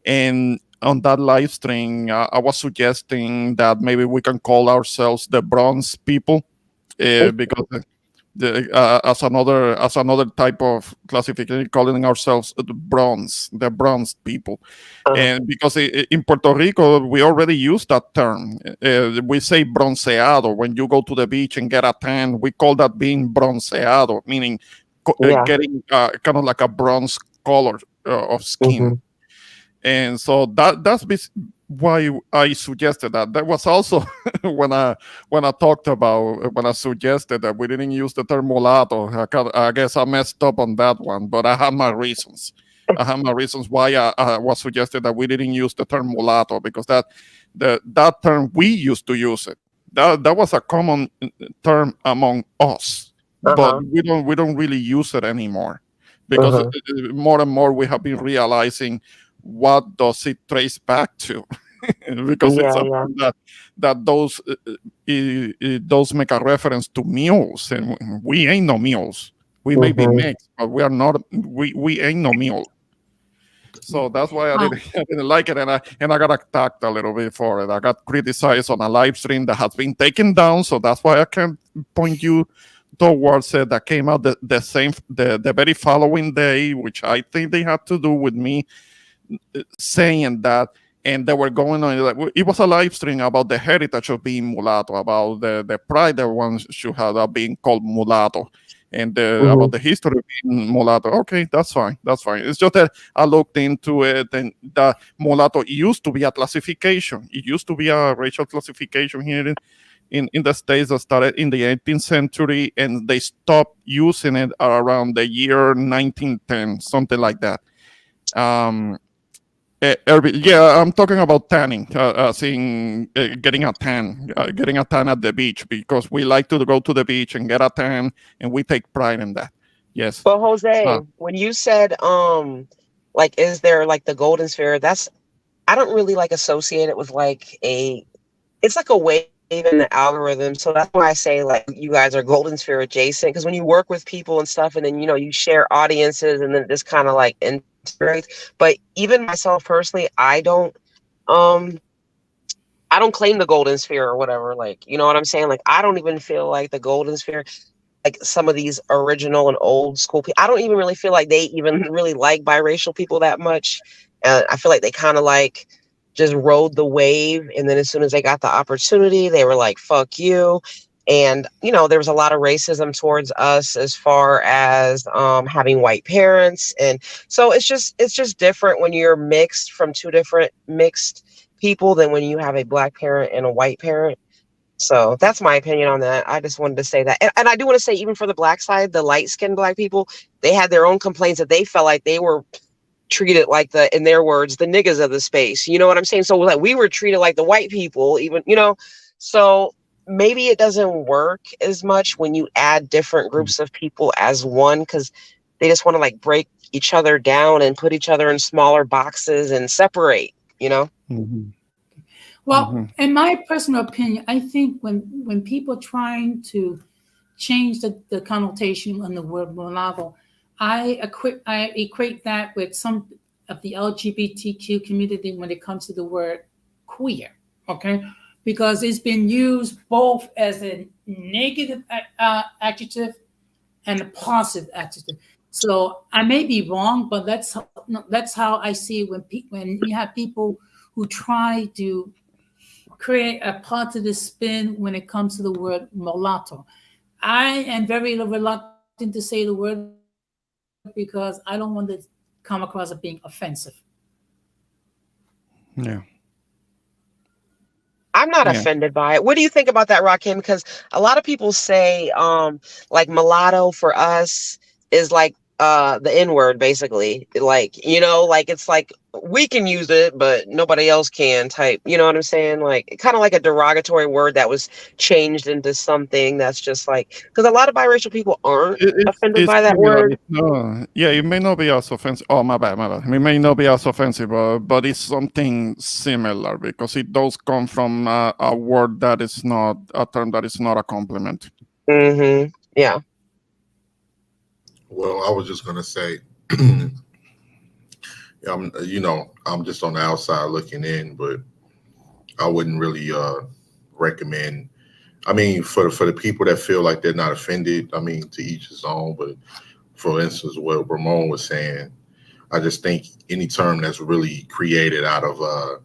And on that live stream, I was suggesting that maybe we can call ourselves the bronze people, because as another type of classification, calling ourselves the bronze people. And because in Puerto Rico we already use that term. We say bronceado when you go to the beach and get a tan. We call that being bronceado, meaning getting kind of like a bronze color of skin. And so that's why I suggested that. That was also when I suggested that we didn't use the term mulatto. I guess I messed up on that one, but I have my reasons. Why I was suggested that we didn't use the term mulatto, because that term, we used to use it. That was a common term among us, but we don't really use it anymore, because more and more we have been realizing what does it trace back to. Because it's something that those make a reference to mules, and we ain't no mules. We may be mixed, but we are not. We ain't no mule. So that's why I didn't like it, and I got attacked a little bit for it. I got criticized on a live stream that has been taken down. So that's why I can point you towards it. That came out the very following day, which I think they had to do with me saying that. And they were going on, it was a live stream about the heritage of being mulatto, about the pride that one should have of being called mulatto. and about the history of being mulatto. Okay, that's fine. That's fine. It's just that I looked into it, and the mulatto used to be a classification. It used to be a racial classification here in the States that started in the 18th century, and they stopped using it around the year 1910, something like that. Yeah, I'm talking about tanning, getting a tan at the beach, because we like to go to the beach and get a tan, and we take pride in that. Yes. But Jose, when you said, like, is there like the golden sphere? I don't really like associate it with like it's like a wave in the algorithm. So that's why I say like you guys are golden sphere adjacent, because when you work with people and stuff, and then you share audiences, and then this kind of like integrates. But even myself personally, I don't claim the golden sphere or whatever. Like, you know what I'm saying? Like, I don't even feel like the golden sphere, like some of these original and old school people, I don't even really feel like they even really like biracial people that much. I feel like they kind of like just rode the wave, and then as soon as they got the opportunity, they were like, fuck you. And there was a lot of racism towards us as far as having white parents, and so it's just different when you're mixed from two different mixed people than when you have a black parent and a white parent. So that's my opinion on that. I just wanted to say that. And I do want to say, even for the black side, the light-skinned black people, they had their own complaints that they felt like they were treated like in their words, the niggas of the space. You know what I'm saying? So like we were treated like the white people, even, so maybe it doesn't work as much when you add different groups of people as one, because they just want to like break each other down and put each other in smaller boxes and separate, Mm-hmm. Well, in my personal opinion, I think when people trying to change the connotation on the word mulatto, I equate that with some of the LGBTQ community when it comes to the word queer, okay? Because it's been used both as a negative adjective and a positive adjective. So I may be wrong, but that's how I see it when you have people who try to create a positive spin when it comes to the word mulatto. I am very reluctant to say the word because I don't want to come across as being offensive. Yeah. I'm not offended by it. What do you think about that, Rakim? Because a lot of people say like mulatto for us is like the N-word, basically. Like, like it's like we can use it, but nobody else can type. You know what I'm saying? Like kind of like a derogatory word that was changed into something that's just like, because a lot of biracial people aren't offended by that word. No, yeah, it may not be as offensive. Oh, my bad. It may not be as offensive, but it's something similar, because it does come from a word that is not a term that is not a compliment. Mm-hmm. Yeah. Well, I was just gonna say, I'm just on the outside looking in, but I wouldn't really recommend. I mean, for the people that feel like they're not offended, I mean, to each his own. But for instance, what Ramon was saying, I just think any term that's really created out of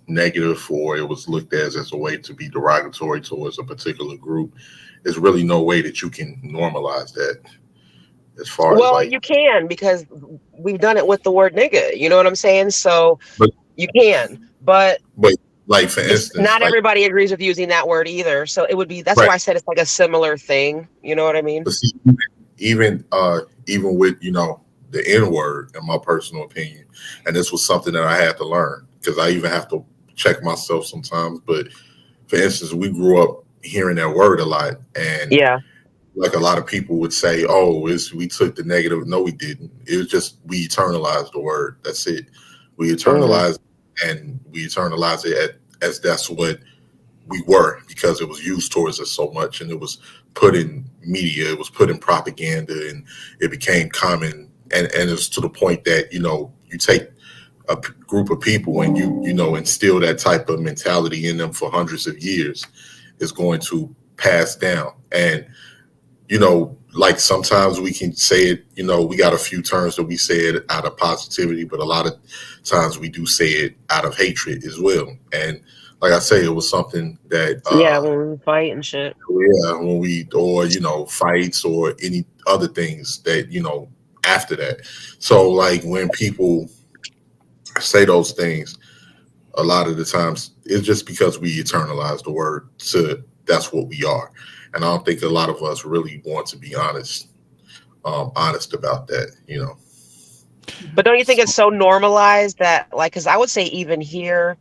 negative, or it was looked at as a way to be derogatory towards a particular group, there's really no way that you can normalize that. As far as you can, because we've done it with the word nigga. You know what I'm saying? So you can, but like for instance, not everybody agrees with using that word either. So it would be, that's why I said it's like a similar thing. You know what I mean? But see, even with the N-word, in my personal opinion, and this was something that I had to learn, because I even have to check myself sometimes. But for instance, we grew up hearing that word a lot, and like a lot of people would say, "Oh, we took the negative." No, we didn't. It was just we eternalized the word. That's it. We eternalized, and we eternalized it as that's what we were, because it was used towards us so much, and it was put in media, it was put in propaganda, and it became common. And it's to the point that you take a group of people and you instill that type of mentality in them for hundreds of years, is going to pass down. And like sometimes we can say it, we got a few terms that we say it out of positivity, but a lot of times we do say it out of hatred as well. And like I say, it was something that Yeah, when we fight and shit. when we, or fights or any other things that after that. So like when people say those things, a lot of the times it's just because we eternalize the word to that's what we are, and I don't think a lot of us really want to be honest about that. But don't you think it's so normalized that, like, because I would say even here,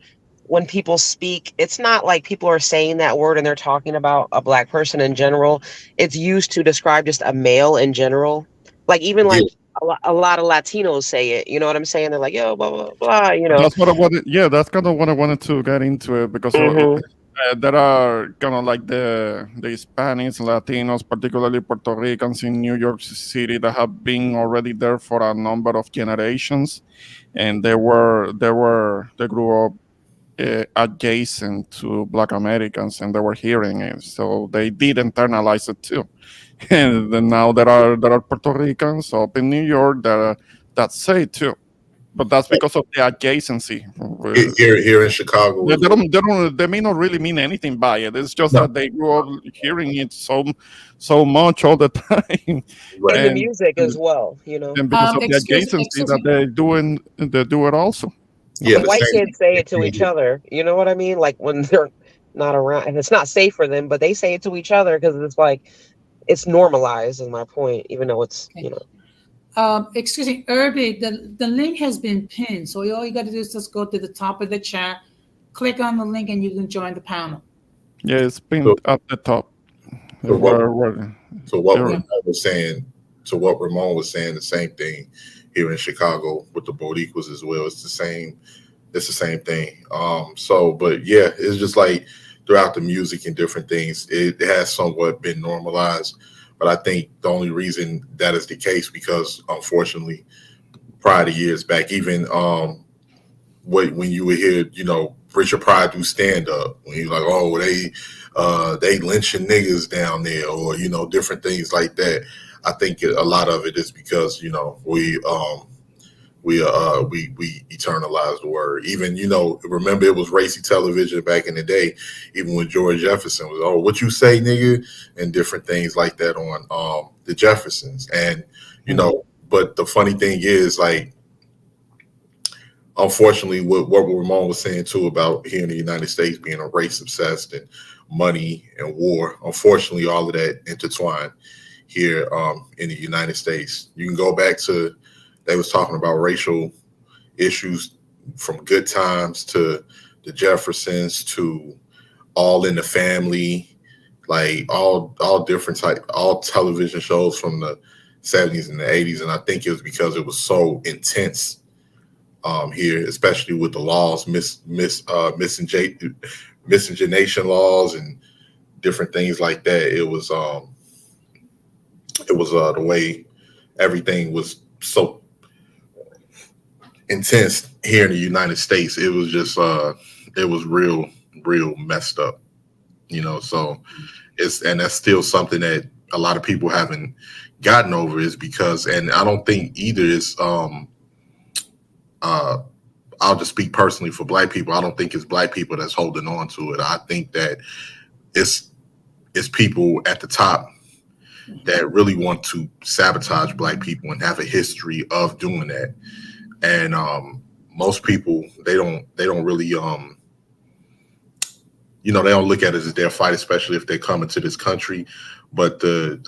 when people speak, it's not like people are saying that word and they're talking about a Black person in general. It's used to describe just a male in general. Like even like a lot of Latinos say it. You know what I'm saying? They're like, yo, blah blah blah. That's what I wanted. Yeah, that's kind of what I wanted to get into it because there are kind of like the Hispanics, Latinos, particularly Puerto Ricans in New York City that have been already there for a number of generations, and they grew up adjacent to Black Americans, and they were hearing it, so they did internalize it too. And then now there are Puerto Ricans up in New York that say it too. But that's because of the adjacency. Here in Chicago, they may not really mean anything by it. It's just that they grew up hearing it so much all the time, and the music as well. And because of the adjacency that they do it also. Yeah, white kids say it to each other. You know what I mean? Like when they're not around, and it's not safe for them, but they say it to each other because it's like it's normalized. Is my point, even though it's Excuse me, Irby, the link has been pinned. So all you got to do is just go to the top of the chat, click on the link, and you can join the panel. Yeah, it's pinned at the top. So what Ramon was saying, the same thing here in Chicago with the Boricuas as well. It's the same thing. But yeah, it's just like throughout the music and different things, it has somewhat been normalized. But I think the only reason that is the case because unfortunately, prior to years back, even when you would hear, Richard Pryor do stand up, when you're like, oh, they lynching niggas down there, or different things like that. I think a lot of it is because we eternalize the word. Even remember it was racy television back in the day. Even when George Jefferson was, oh, what you say, nigga, and different things like that on the Jeffersons. And but the funny thing is, like, unfortunately, what Ramon was saying too about here in the United States being a race obsessed and money and war. Unfortunately, all of that intertwined here in the United States. You can go back to, they was talking about racial issues from Good Times to the Jeffersons to All in the Family, like all different all television shows from the 70s and the 80s. And I think it was because it was so intense here, especially with the laws, miscegenation laws and different things like that. It was the way everything was so intense here in the United States. It was just it was real messed up, so that's still something that a lot of people haven't gotten over, is because, and I don't think either is I'll just speak personally for Black people. I don't think it's Black people that's holding on to it. I think that it's people at the top that really want to sabotage Black people and have a history of doing that. And most people, they don't really they don't look at it as their fight, especially if they come into this country. But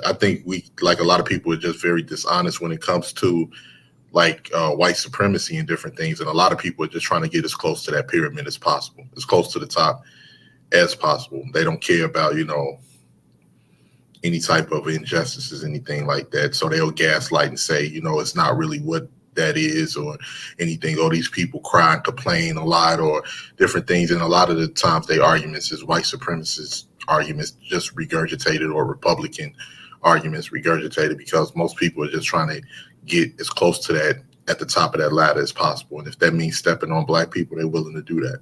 I think we, like a lot of people, are just very dishonest when it comes to like white supremacy and different things. And a lot of people are just trying to get as close to that pyramid as possible, as close to the top as possible. They don't care about, any type of injustices, anything like that. So they'll gaslight and say, it's not really what that is or anything. Oh, these people cry and complain a lot or different things. And a lot of the times their arguments is white supremacist arguments just regurgitated, or Republican arguments regurgitated, because most people are just trying to get as close to that at the top of that ladder as possible. And if that means stepping on Black people, they're willing to do that.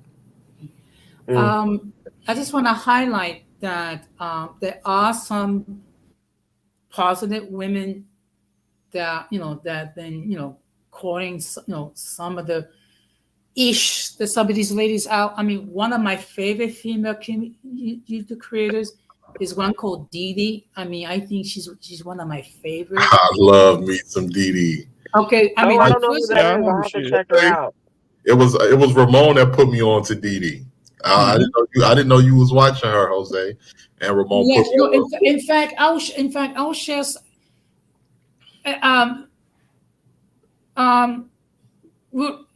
I just want to highlight that there are some positive women that that have been quoting some of the ish that some of these ladies out. I mean, one of my favorite female YouTube creators is one called Didi. I mean, I think she's one of my favorites. I love me some Didi. Okay, I mean, I don't know who that is. I'll have to check her out. It was Ramon that put me on to Didi. I didn't know you was watching her, Jose. And Ramon yes, put me on. in fact, I'll share.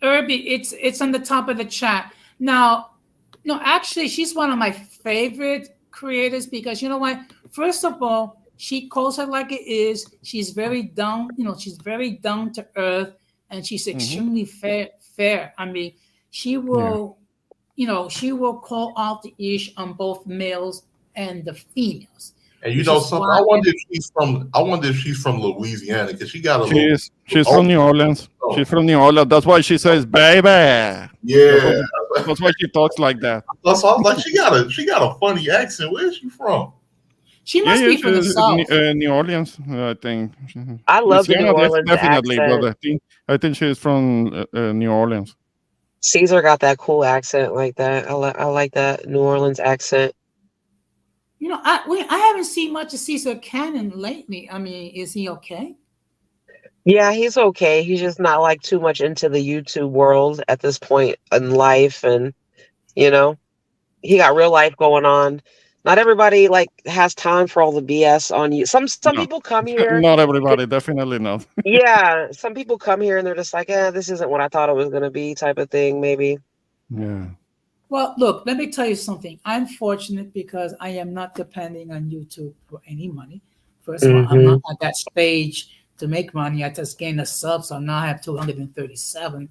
Irby, it's on the top of the chat. Now, no, actually, she's one of my favorite creators because you know what? First of all, she calls it like it is. She's very down, she's very down to earth, and she's extremely fair. I mean, she will, she will call out the ish on both males and the females. And you know something? I wonder if she's from Louisiana because she got a She's from New Orleans. She's from New Orleans. That's why she says "baby." Yeah, that's why she talks like that. So I was like, she got a funny accent. Where is she from? She must be from the South. New Orleans, I think. I love the New Orleans definitely, accent. But I think she's from New Orleans. Caesar got that cool accent like that. I like that New Orleans accent. I haven't seen much of Cesar Cannon lately. I mean, is he okay? Yeah, he's okay. He's just not like too much into the YouTube world at this point in life, and he got real life going on. Not everybody has time for all the BS on you. Some people come here. Not everybody, definitely not. Yeah, some people come here and they're just like, this isn't what I thought it was gonna be, type of thing, maybe. Yeah. Well, look, let me tell you something. I'm fortunate because I am not depending on YouTube for any money. First of all, I'm not at that stage to make money. I just gained a sub, so now I have 237.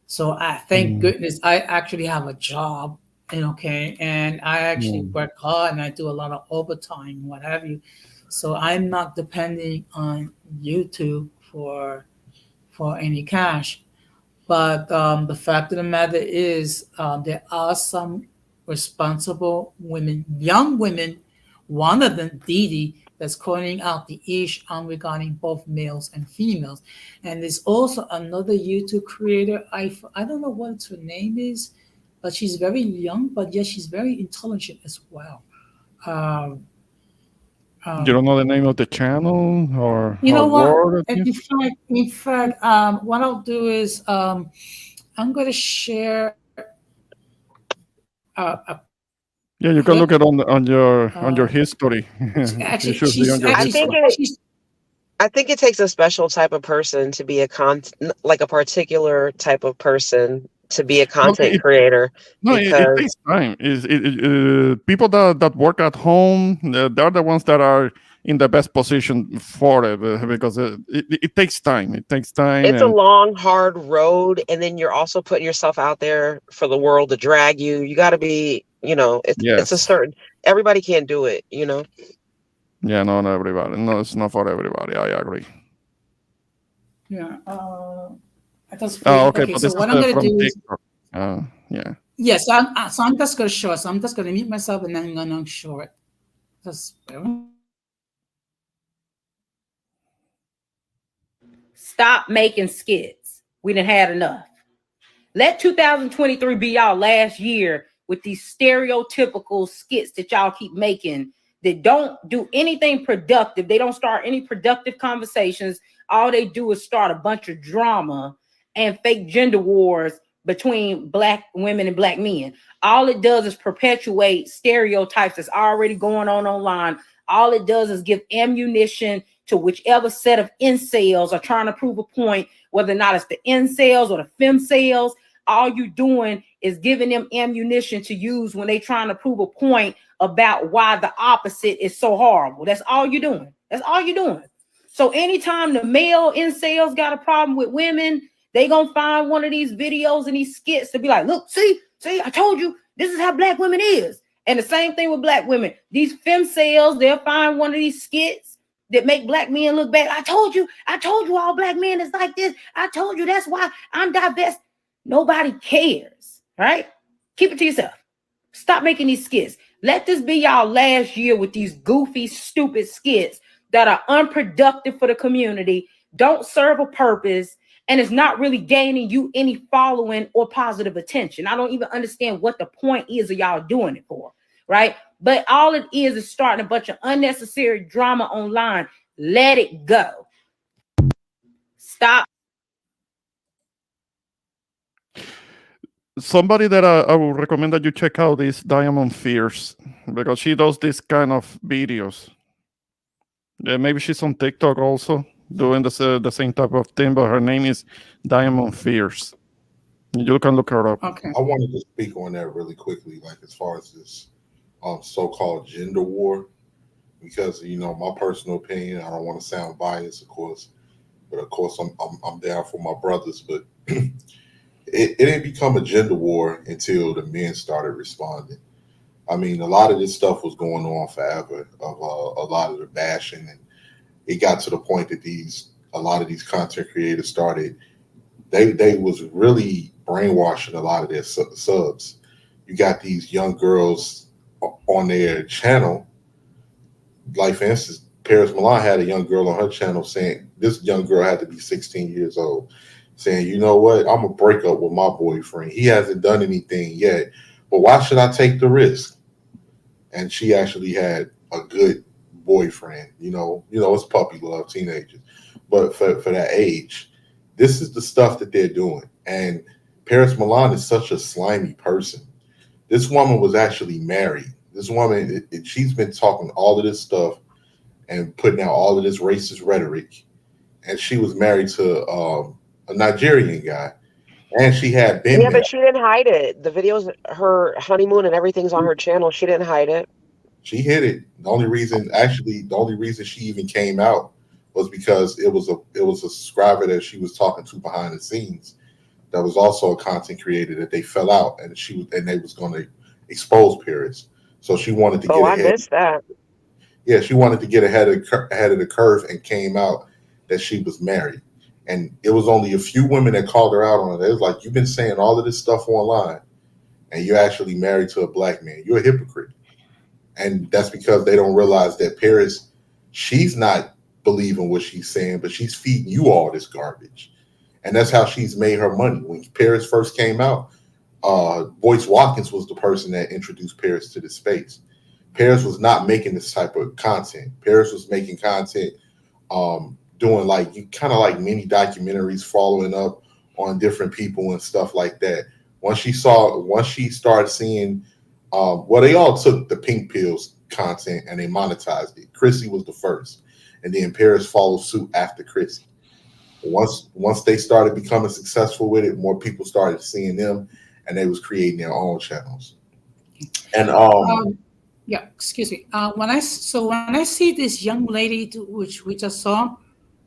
So I thank goodness I actually have a job, and I actually work hard and I do a lot of overtime, what have you. So I'm not depending on YouTube for any cash. But the fact of the matter is there are some responsible women, young women, one of them, Didi, that's calling out the ish on regarding both males and females. And there's also another YouTube creator. I don't know what her name is, but she's very young, but yes, she's very intelligent as well. You don't know the name of the channel or you know what? word? In fact, what I'll do is I'm going to share. You can look it on your history. Actually, I think it takes a special type of person to be a particular type of person to be a content creator. No, it takes time. People that work at home, they're the ones that are in the best position for it because it takes time. It takes time. It's a long, hard road, and then you're also putting yourself out there for the world to drag you. You got to be, it's a certain. Everybody can't do it, Yeah, not everybody. No, it's not for everybody. I agree. Yeah. Okay. So what I'm going to do is, yeah. Yes, so I'm just going to show it. So I'm just going to mute myself and then I'm going to show it. Stop making skits. We done had enough. Let 2023 be y'all last year with these stereotypical skits that y'all keep making that don't do anything productive. They don't start any productive conversations. All they do is start a bunch of drama and fake gender wars between black women and black men. All it does is perpetuate stereotypes that's already going on online. All it does is give ammunition to whichever set of incels are trying to prove a point, whether or not it's the incels or the femcels. All you're doing is giving them ammunition to use when they're trying to prove a point about why the opposite is so horrible. That's all you're doing. That's all you're doing. So anytime the male incels got a problem with women, they gonna find one of these videos and these skits to be like, look, see, I told you, this is how black women is. And the same thing with black women. These femcels, they'll find one of these skits that make black men look bad. I told you all black men is like this. I told you that's why I'm divest. Nobody cares, right? Keep it to yourself. Stop making these skits. Let this be y'all last year with these goofy, stupid skits that are unproductive for the community, don't serve a purpose, and it's not really gaining you any following or positive attention. I don't even understand what the point is of y'all doing it for, right? But all it is starting a bunch of unnecessary drama online. Let it go. Stop. Somebody that I would recommend that you check out is Diamond Fierce, because she does this kind of videos. Yeah, maybe she's on TikTok also doing the same type of thing, but her name is Diamond Fierce. You can look her up. Okay. I wanted to speak on that really quickly, like as far as this so-called gender war, because my personal opinion. I don't want to sound biased, of course, but of course I'm down for my brothers, but. It didn't become a gender war until the men started responding. I mean, a lot of this stuff was going on forever, of a lot of the bashing, and it got to the point that a lot of these content creators started. They was really brainwashing a lot of their subs. You got these young girls on their channel, like for instance, Paris Milan had a young girl on her channel saying this young girl had to be 16 years old. Saying, you know what, I'm gonna break up with my boyfriend. He hasn't done anything yet, but why should I take the risk? And she actually had a good boyfriend. It's puppy love, teenagers, but for that age, this is the stuff that they're doing. And Paris Milan is such a slimy person. This woman was actually married. This woman, she's been talking all of this stuff and putting out all of this racist rhetoric, and she was married to a Nigerian guy, and she had been. Yeah, but she didn't hide it. The videos, her honeymoon and everything's on her channel. She didn't hide it. She hid it. The only reason she even came out was because it was a subscriber that she was talking to behind the scenes. That was also a content creator that they fell out, and they was going to expose Paris. So she wanted to get ahead. I missed that. Yeah, she wanted to get ahead of the curve and came out that she was married. And it was only a few women that called her out on it. It was like, you've been saying all of this stuff online, and you're actually married to a black man. You're a hypocrite. And that's because they don't realize that Paris, she's not believing what she's saying, but she's feeding you all this garbage. And that's how she's made her money. When Paris first came out, Boyce Watkins was the person that introduced Paris to the space. Paris was not making this type of content. Paris was making content doing kind of like mini documentaries, following up on different people and stuff like that. Once she started seeing, they all took the pink pills content and they monetized it. Chrissy was the first, and then Paris followed suit after Chrissy. Once they started becoming successful with it, more people started seeing them, and they was creating their own channels. And yeah, excuse me. When I see this young lady, which we just saw,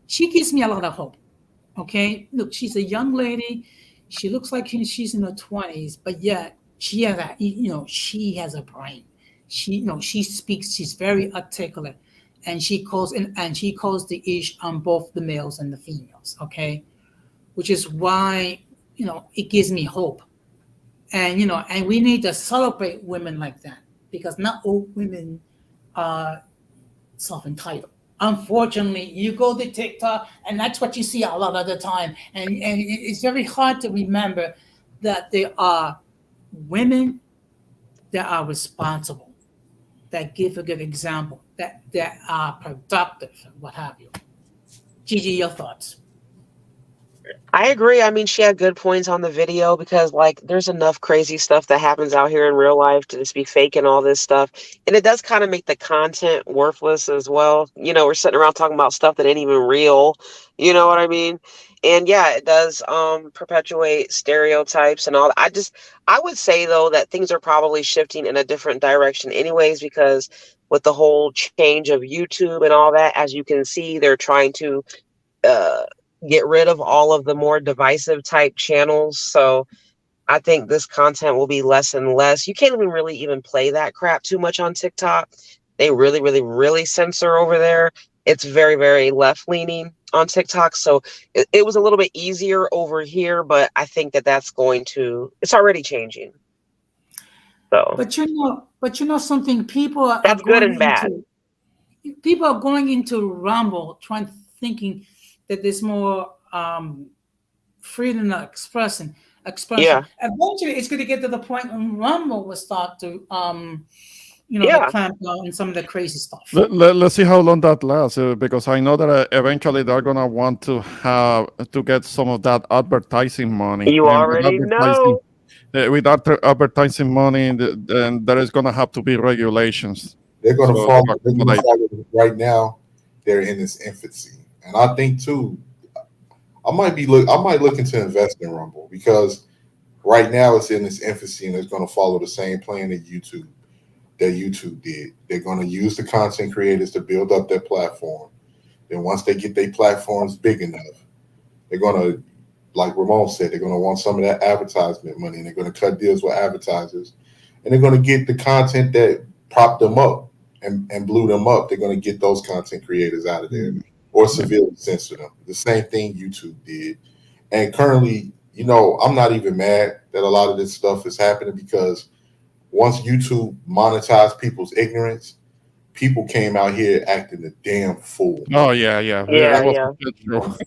she gives me a lot of hope. Okay, look, she's a young lady. She looks like she's in her 20s, but yet she has she has a brain. She speaks. She's very articulate, and she calls the ish on both the males and the females. Okay, which is why it gives me hope, and and we need to celebrate women like that, because not all women are self-entitled. Unfortunately, you go to TikTok, and that's what you see a lot of the time. And it's very hard to remember that there are women that are responsible, that give a good example, that are productive, and what have you. Gigi, your thoughts? I agree. I mean, she had good points on the video, because there's enough crazy stuff that happens out here in real life to just be faking all this stuff. And it does kind of make the content worthless as well. We're sitting around talking about stuff that ain't even real. You know what I mean? And yeah, it does perpetuate stereotypes and all. I would say though that things are probably shifting in a different direction anyways, because with the whole change of YouTube and all that, as you can see, they're trying to get rid of all of the more divisive type channels. So I think this content will be less and less. You can't even play that crap too much on TikTok. They really, really, really censor over there. It's very, very left leaning on TikTok. So it was a little bit easier over here, but I think it's already changing. So, but something, people are that's good and bad. People are going into Rumble thinking that there's more freedom of expression. Yeah. Eventually, it's going to get to the point when Rumble will start to, Yeah. to clamp down on some of the crazy stuff. Let's see how long that lasts, because I know that eventually they're gonna want to get some of that advertising money. You And with already know. with advertising money, then there is gonna have to be regulations. They're going to So, follow. They're going to follow right now. They're in its infancy, and I think too. I might look into investing in Rumble because right now it's in its infancy and it's going to follow the same plan that YouTube did. They're going to use the content creators to build up their platform. Then once they get their platforms big enough, they're going to, like Ramon said, they're going to want some of that advertisement money, and they're going to cut deals with advertisers, and they're going to get the content that propped them up and blew them up. They're going to get those content creators out of there or severely censor them. The same thing YouTube did. And currently, I'm not even mad that a lot of this stuff is happening because once YouTube monetized people's ignorance, people came out here acting a damn fool. Oh yeah. Yeah. Fool.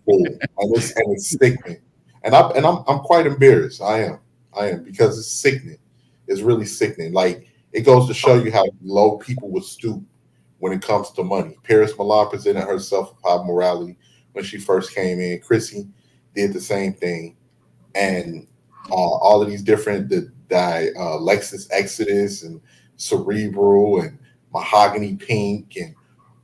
And it's sickening. And I'm quite embarrassed. I am because it's sickening. It's really sickening. Like, it goes to show you how low people would stoop when it comes to money. Paris Milan presented herself with high morality when she first came in. Chrissy did the same thing. And all of these different Lexus Exodus and Cerebral and Mahogany Pink and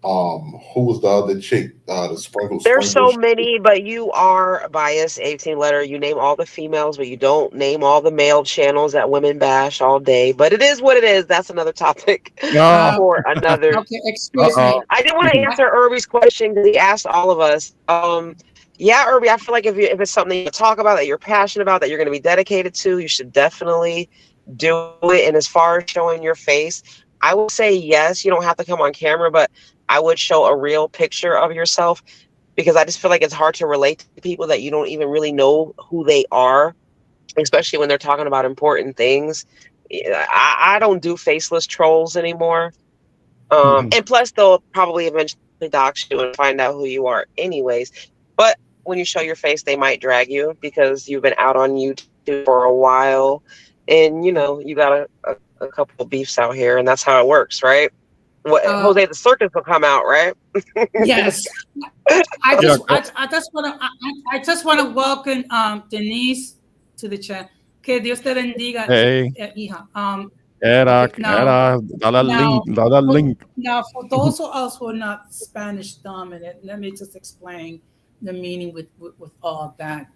who was the other chick? The Sprinkle. There's so many, but you are biased 18 letter. You name all the females, but you don't name all the male channels that women bash all day. But it is what it is. That's another topic for another. Okay, excuse me. I did want to answer Irby's question because he asked all of us. Yeah, Irby, I feel like if it's something you talk about, that you're passionate about, that you're going to be dedicated to, you should definitely do it. And as far as showing your face, I will say yes. You don't have to come on camera, but I would show a real picture of yourself because I just feel like it's hard to relate to people that you don't even really know who they are, especially when they're talking about important things. I don't do faceless trolls anymore. And plus, they'll probably eventually dox you and find out who you are anyways. But when you show your face, they might drag you because you've been out on YouTube for a while. And, you got a couple of beefs out here, and that's how it works, right? Jose the Circus will come out, right? Yes. I just want to welcome Denise to the chat. Que Dios te bendiga, hija. Link. Now, for those of us who are not Spanish dominant, let me just explain the meaning with all that.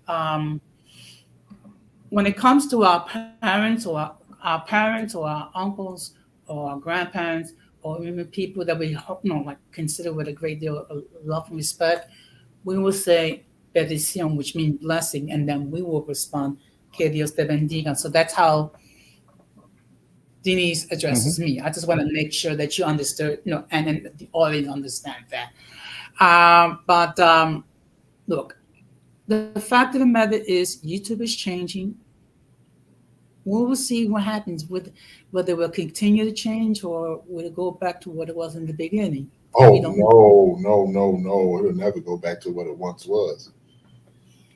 When it comes to our parents or our uncles or our grandparents, or even people that we consider with a great deal of love and respect, we will say bendición, which means blessing, and then we will respond, que Dios te bendiga. So that's how Denise addresses me. I just want to make sure that you understood, and the audience understand that. But look, the fact of the matter is YouTube is changing. We will see what happens with whether it will continue to change or will it go back to what it was in the beginning. Oh, no. It'll never go back to what it once was.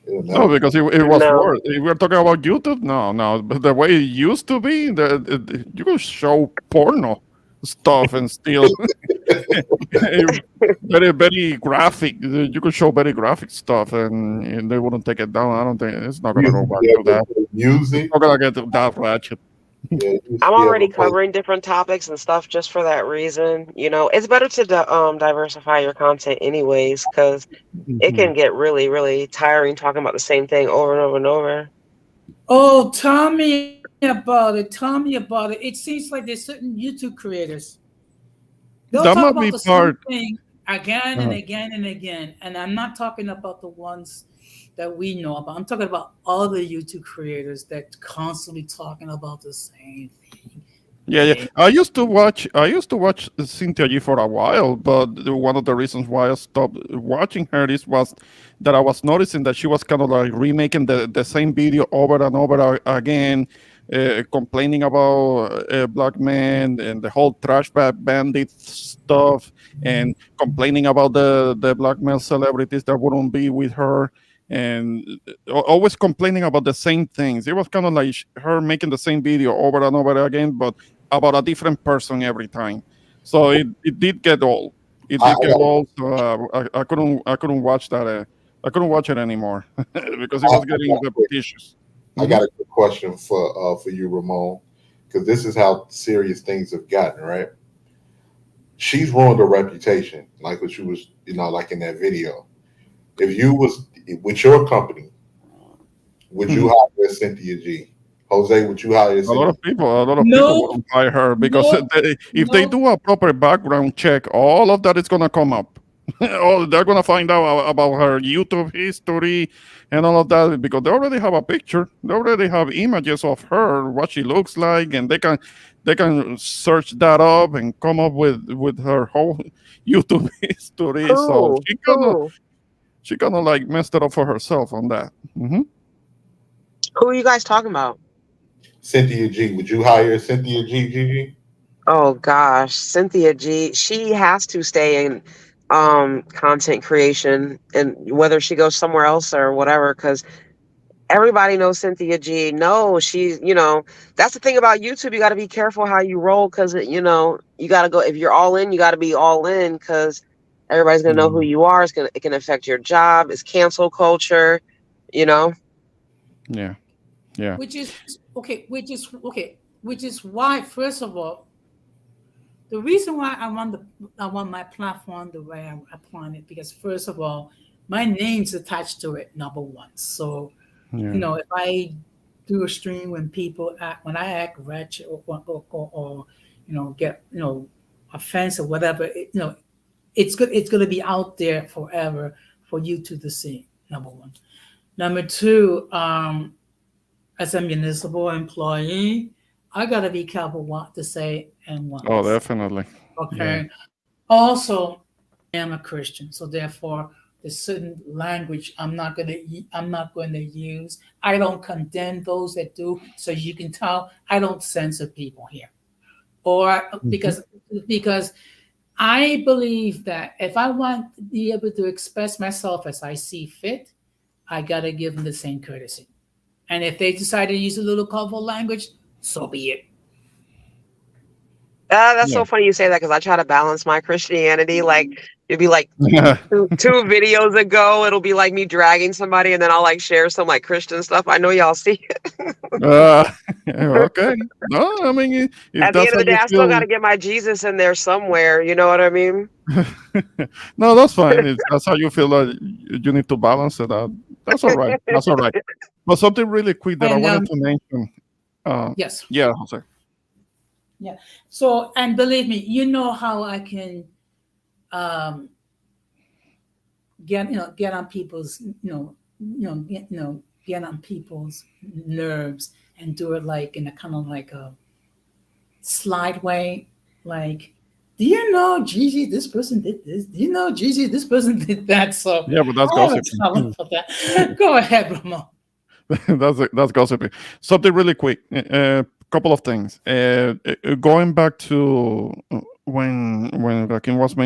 No, because it was worse. If we're talking about YouTube, no. But the way it used to be, you could show porno stuff and still very, very graphic. You could show very graphic stuff and they wouldn't take it down. I don't think it's not going to go back to that. Music. It's not going to get to that ratchet. I'm already covering different topics and stuff just for that reason. It's better to diversify your content anyways, because it can get really, really tiring talking about the same thing over and over and over. Oh, tell me about it. It seems like there's certain YouTube creators. They'll talk about the same thing again and again and again. And I'm not talking about the ones that we know about. I'm talking about other YouTube creators that constantly talking about the same thing. Yeah. I used to watch Cynthia G for a while, but one of the reasons why I stopped watching her was that I was noticing that she was kind of like remaking the same video over and over again, complaining about black men and the whole trash bag bandit stuff, and complaining about the black male celebrities that wouldn't be with her. and always complaining about the same things. It was kind of like her making the same video over and over again, but about a different person every time. So it did get old. It I, did I get got old. So I couldn't watch that. I couldn't watch it anymore because it I, was I getting got a quick repetitious. I got a good question for you, Ramon, because this is how serious things have gotten, right? She's ruined her reputation, like what you was, like in that video. If you was with your company, would you hire Cynthia G? Jose, would you hire A lot Cynthia? of people, No, wouldn't hire her because no, if they no. do a proper background check, all of that is gonna come up. Oh, they're gonna find out about her YouTube history and all of that because they already have a picture. They already have images of her, what she looks like, and they can search that up and come up with her whole YouTube history. So Who? Who? she kind of like messed it up for herself on that. Who are you guys talking about? Cynthia G. Would you hire Cynthia G? Gigi? Oh gosh, Cynthia G. She has to stay in content creation, and whether she goes somewhere else or whatever, because everybody knows Cynthia G. No, she's, that's the thing about YouTube. You got to be careful how you roll because, you got to go, if you're all in, you got to be all in because everybody's going to know who you are. It can affect your job. It's cancel culture, Yeah. Which is okay. Which is why, first of all, the reason why I want my platform the way I plan it, because first of all, my name's attached to it, number one. So, if I do a stream when when I act wretched or get offense or whatever, it's good. It's going to be out there forever for YouTube to see. Number one. Number two, as a municipal employee, I gotta be careful what to say and what. Oh, definitely. Okay. Yeah. Also, I am a Christian, so therefore, there's certain language I'm not going to use. I don't condemn those that do, so you can tell I don't censor people here, or because I believe that if I want to be able to express myself as I see fit, I gotta give them the same courtesy. And if they decide to use a little colorful language, so be it. That's so funny you say that because I try to balance my Christianity. Like it'd be like two videos ago, it'll be like me dragging somebody, and then I'll like share some like Christian stuff. I know y'all see it. Okay. No, I mean, at the end of the day, I still got to get my Jesus in there somewhere. You know what I mean? No, that's fine. That's how you feel that you need to balance it out. That's all right. That's all right. But something really quick that I wanted to mention. Yes. Yeah, Jose. Yeah. So, and believe me, you know how I can get on people's get on people's nerves and do it like in a kind of like a slide way, like, do you know Gigi, this person did this? Do you know Gigi, this person did that? So yeah, but that's gossiping. Go ahead, Ramon. That's gossiping. Something really quick. Couple of things. Going back to when Rakim was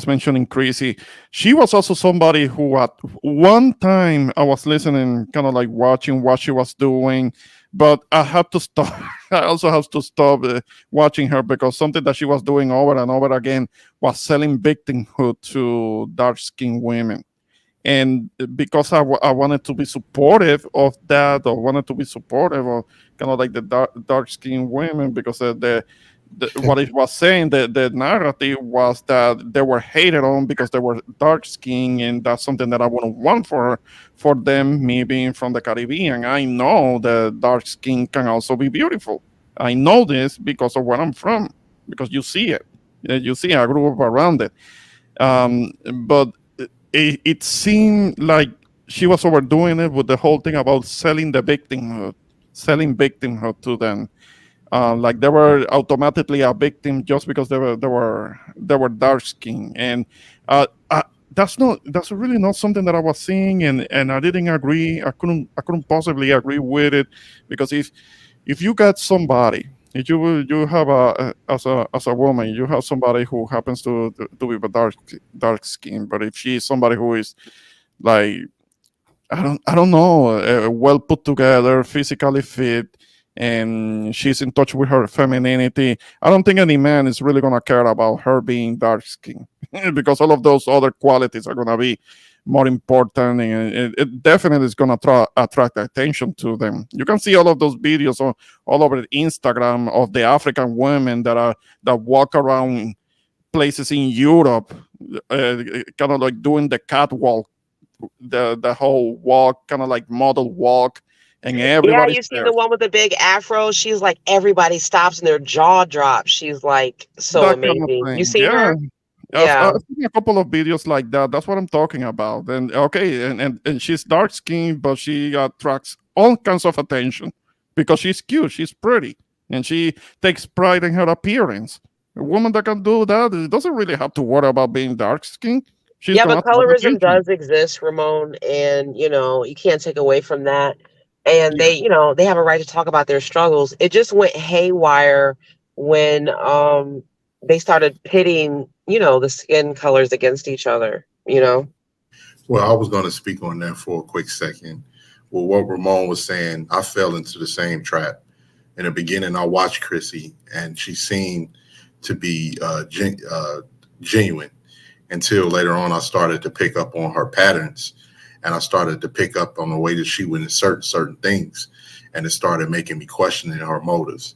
mentioning Chrissy, she was also somebody who at one time I was listening, kind of like watching what she was doing, but I had to stop. I also have to stop watching her because something that she was doing over and over again was selling victimhood to dark-skinned women. And because I wanted to be supportive of that, or wanted to be supportive of kind of like the dark-skinned women, because what it was saying, the narrative was that they were hated on because they were dark-skinned, and that's something that I wouldn't want for them, me being from the Caribbean. I know that dark skin can also be beautiful. I know this because of where I'm from, because you see it. You see, I grew up around it. But it seemed like she was overdoing it with the whole thing about selling victimhood to them. Like they were automatically a victim just because they were dark skinned, and that's really not something that I was seeing, and I didn't agree. I couldn't possibly agree with it, because if you got somebody, if you have as a woman, you have somebody who happens to be dark skin, but if she's somebody who is like I don't know, well put together, physically fit, and she's in touch with her femininity. I don't think any man is really gonna care about her being dark skinned because all of those other qualities are gonna be more important, and it definitely is gonna attract attention to them. You can see all of those videos all over Instagram of the African women that walk around places in Europe, kind of like doing the catwalk, the whole walk, kind of like model walk, and Yeah, everybody's you see there. the one with the big afro. She's like everybody stops and their jaw drops. She's like so That kind of amazing. You thing. seen Yeah. her? Yeah. I've seen a couple of videos like that. That's what I'm talking about. And okay, and she's dark skinned, but she attracts all kinds of attention because she's cute, she's pretty, and she takes pride in her appearance. A woman that can do that doesn't really have to worry about being dark skinned. She's Yeah, gonna but attract colorism attention. does exist, Ramon, and you can't take away from that. And Yeah. they have a right to talk about their struggles. It just went haywire when they started pitting, the skin colors against each other. Well, I was going to speak on that for a quick second. Well, what Ramon was saying, I fell into the same trap. In the beginning, I watched Chrissy, and she seemed to be genuine until later on I started to pick up on her patterns, and I started to pick up on the way that she would insert certain things, and it started making me questioning her motives.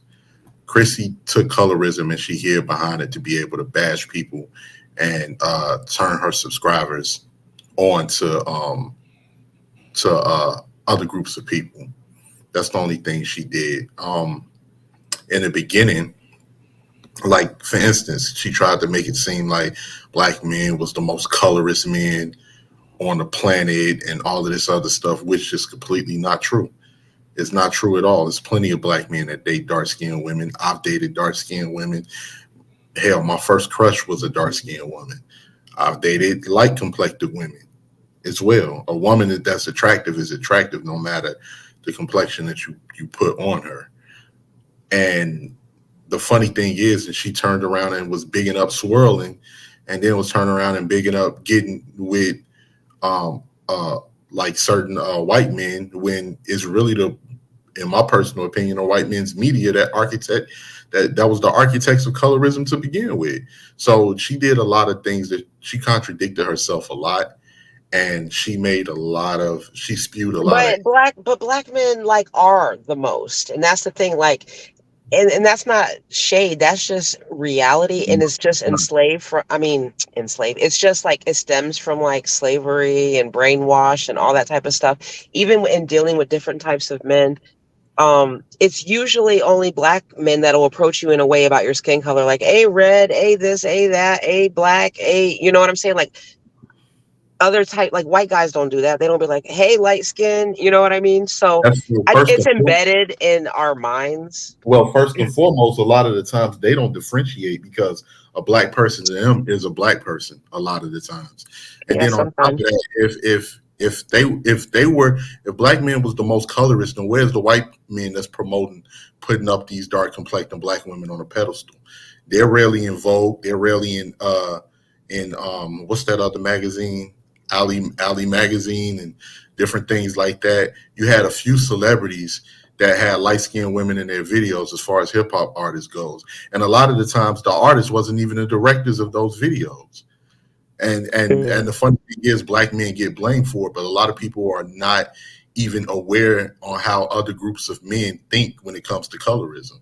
Chrissy took colorism and she hid behind it to be able to bash people and turn her subscribers on to other groups of people. That's the only thing she did. In the beginning, like for instance, she tried to make it seem like black men was the most colorist men on the planet and all of this other stuff, which is completely not true. It's not true at all. There's plenty of black men that date dark-skinned women. I've dated dark-skinned women. Hell, my first crush was a dark-skinned woman. I've dated light-complected women as well. A woman that's attractive is attractive no matter the complexion that you put on her. And the funny thing is that she turned around and was bigging up swirling, and then was turning around and bigging up getting with like certain white men, when it's really in my personal opinion, the white men's media that was the architects of colorism to begin with. So she did a lot of things that she contradicted herself a lot, and she spewed a lot of But black men are the most, and that's the thing. And that's not shade. That's just reality, and it's just enslaved. It's just it stems from slavery and brainwash and all that type of stuff. Even in dealing with different types of men, it's usually only black men that will approach you in a way about your skin color, like a red, a this, a that, a black, a you know what I'm saying, other type, white guys don't do that. They don't be like, hey, light skin, you know what I mean? So it's embedded in our minds. Well, first and foremost, a lot of the times they don't differentiate, because a black person to them is a black person a lot of the times. And then on top of that, if black men was the most colorist, then where's the white men that's putting up these dark complected black women on a pedestal? They're rarely in Vogue. They're rarely in what's that other magazine? Ali magazine and different things like that. You had a few celebrities that had light-skinned women in their videos as far as hip-hop artists goes. And a lot of the times the artist wasn't even the directors of those videos. And the funny thing is, black men get blamed for it, but a lot of people are not even aware on how other groups of men think when it comes to colorism.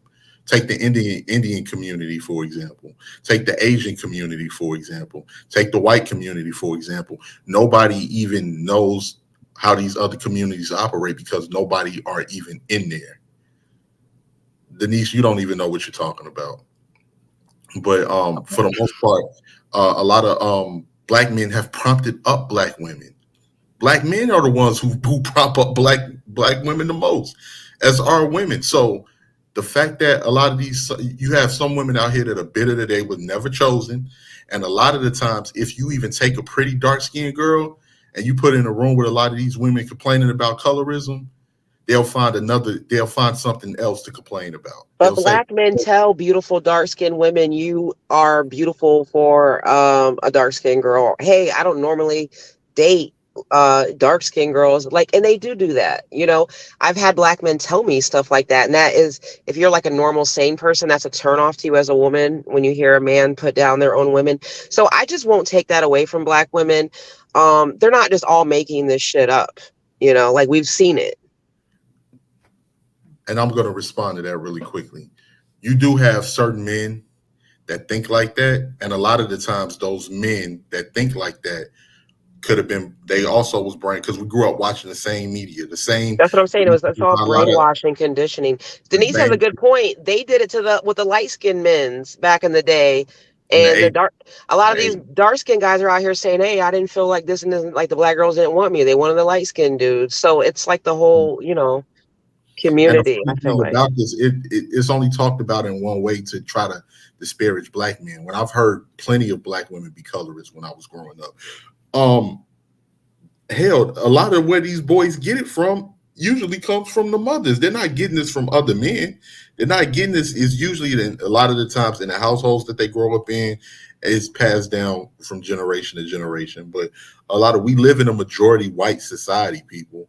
Take the Indian community, for example. Take the Asian community, for example. Take the white community, for example. Nobody even knows how these other communities operate because nobody are even in there. Denise, you don't even know what you're talking about. But for the most part, a lot of black men have prompted up black women. Black men are the ones who prop up black women the most, as are women. So the fact that a lot of you have some women out here that are bitter that they were never chosen. And a lot of the times, if you even take a pretty dark-skinned girl and you put in a room with a lot of these women complaining about colorism, they'll find something else to complain about. But black men tell beautiful dark-skinned women, you are beautiful for a dark-skinned girl. Hey, I don't normally date dark skinned girls, like, and they do that. You know, I've had black men tell me stuff like that. And that is, if you're like a normal, sane person, that's a turnoff to you as a woman when you hear a man put down their own women. So I just won't take that away from black women. They're not just all making this shit up, you know, like we've seen it. And I'm going to respond to that really quickly. You do have certain men that think like that. And a lot of the times those men that think like that could have been, they also was brain, because we grew up watching the same media, the same. That's what I'm saying. It's all brainwashing, conditioning. Denise has a good point. They did it with the light skinned men's back in the day. And a lot of these dark skinned guys are out here saying, hey, I didn't feel like this and this, like the black girls didn't want me. They wanted the light skinned dudes. So it's like the whole, you know, community. And the thing about this, it's only talked about in one way to try to disparage black men. When I've heard plenty of black women be colorists when I was growing up. Hell, a lot of where these boys get it from usually comes from the mothers. They're not getting this from other men. They're not getting this. Is usually a lot of the times in the households that they grow up in, it's passed down from generation to generation. But we live in a majority white society, people.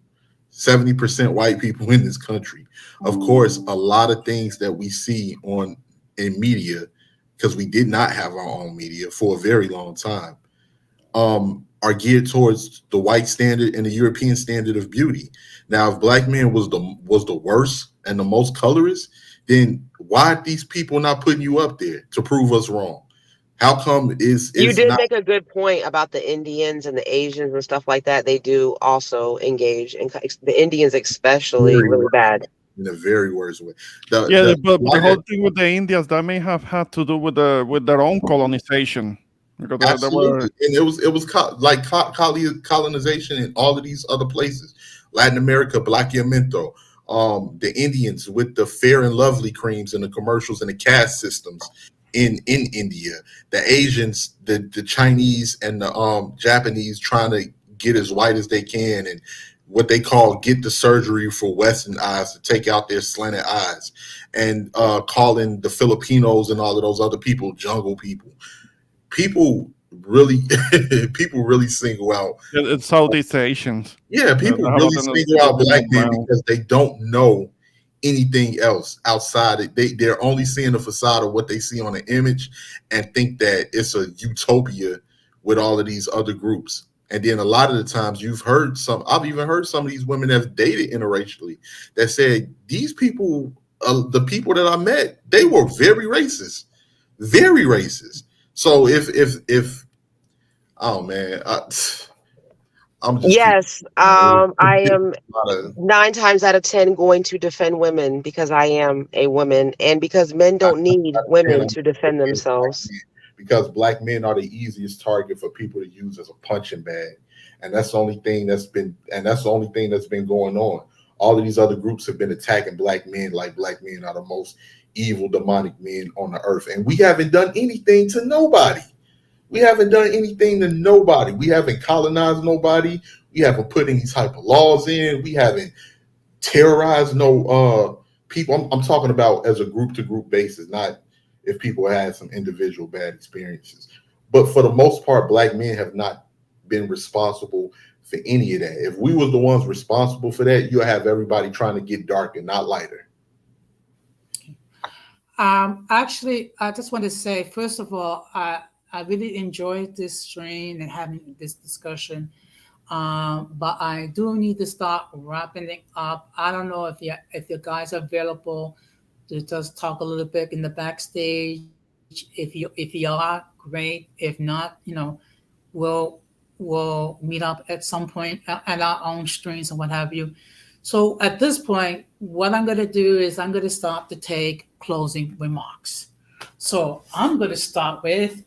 70% white people in this country. Of course, a lot of things that we see in media, because we did not have our own media for a very long time, are geared towards the white standard and the European standard of beauty. Now, if black men was the worst and the most colorist, then why are these people not putting you up there to prove us wrong? How come you did make a good point about the Indians and the Asians and stuff like that. They do also engage in the Indians, especially really bad. In a very worst way. But the whole thing with the Indians, that may have had to do with their own colonization. Absolutely. And it was like colonization in all of these other places. Latin America, Blanqueamiento, the Indians with the Fair and Lovely creams and the commercials and the caste systems in India, the Asians, the Chinese and the Japanese trying to get as white as they can, and what they call get the surgery for Western eyes to take out their slanted eyes, and calling the Filipinos and all of those other people jungle people. People really single out. It's Southeast Asians. Yeah, people really single out black men because they don't know anything else outside. They're only seeing the facade of what they see on the image and think that it's a utopia with all of these other groups. And then a lot of the times I've even heard some of these women that have dated interracially that said these people, the people that I met, they were very racist. So if oh man, I am 9 times out of 10 going to defend women because I am a woman and because men don't need women to defend themselves. Because black men are the easiest target for people to use as a punching bag, and that's the only thing that's been going on. All of these other groups have been attacking black men like black men are the most evil, demonic men on the earth, and we haven't done anything to nobody. We haven't colonized nobody. We haven't put any type of laws in. We haven't terrorized no people. I'm talking about as a group to group basis, not if people had some individual bad experiences. But for the most part, black men have not been responsible for any of that. If we was the ones responsible for that, you'll have everybody trying to get darker, not lighter. Actually, I just want to say, first of all, I really enjoyed this stream and having this discussion. But I do need to start wrapping it up. I don't know if you guys are available to just talk a little bit in the backstage. If you are, great. If not, we'll meet up at some point at our own streams and what have you. So at this point, what I'm going to do is I'm going to start to take closing remarks. So I'm going to start with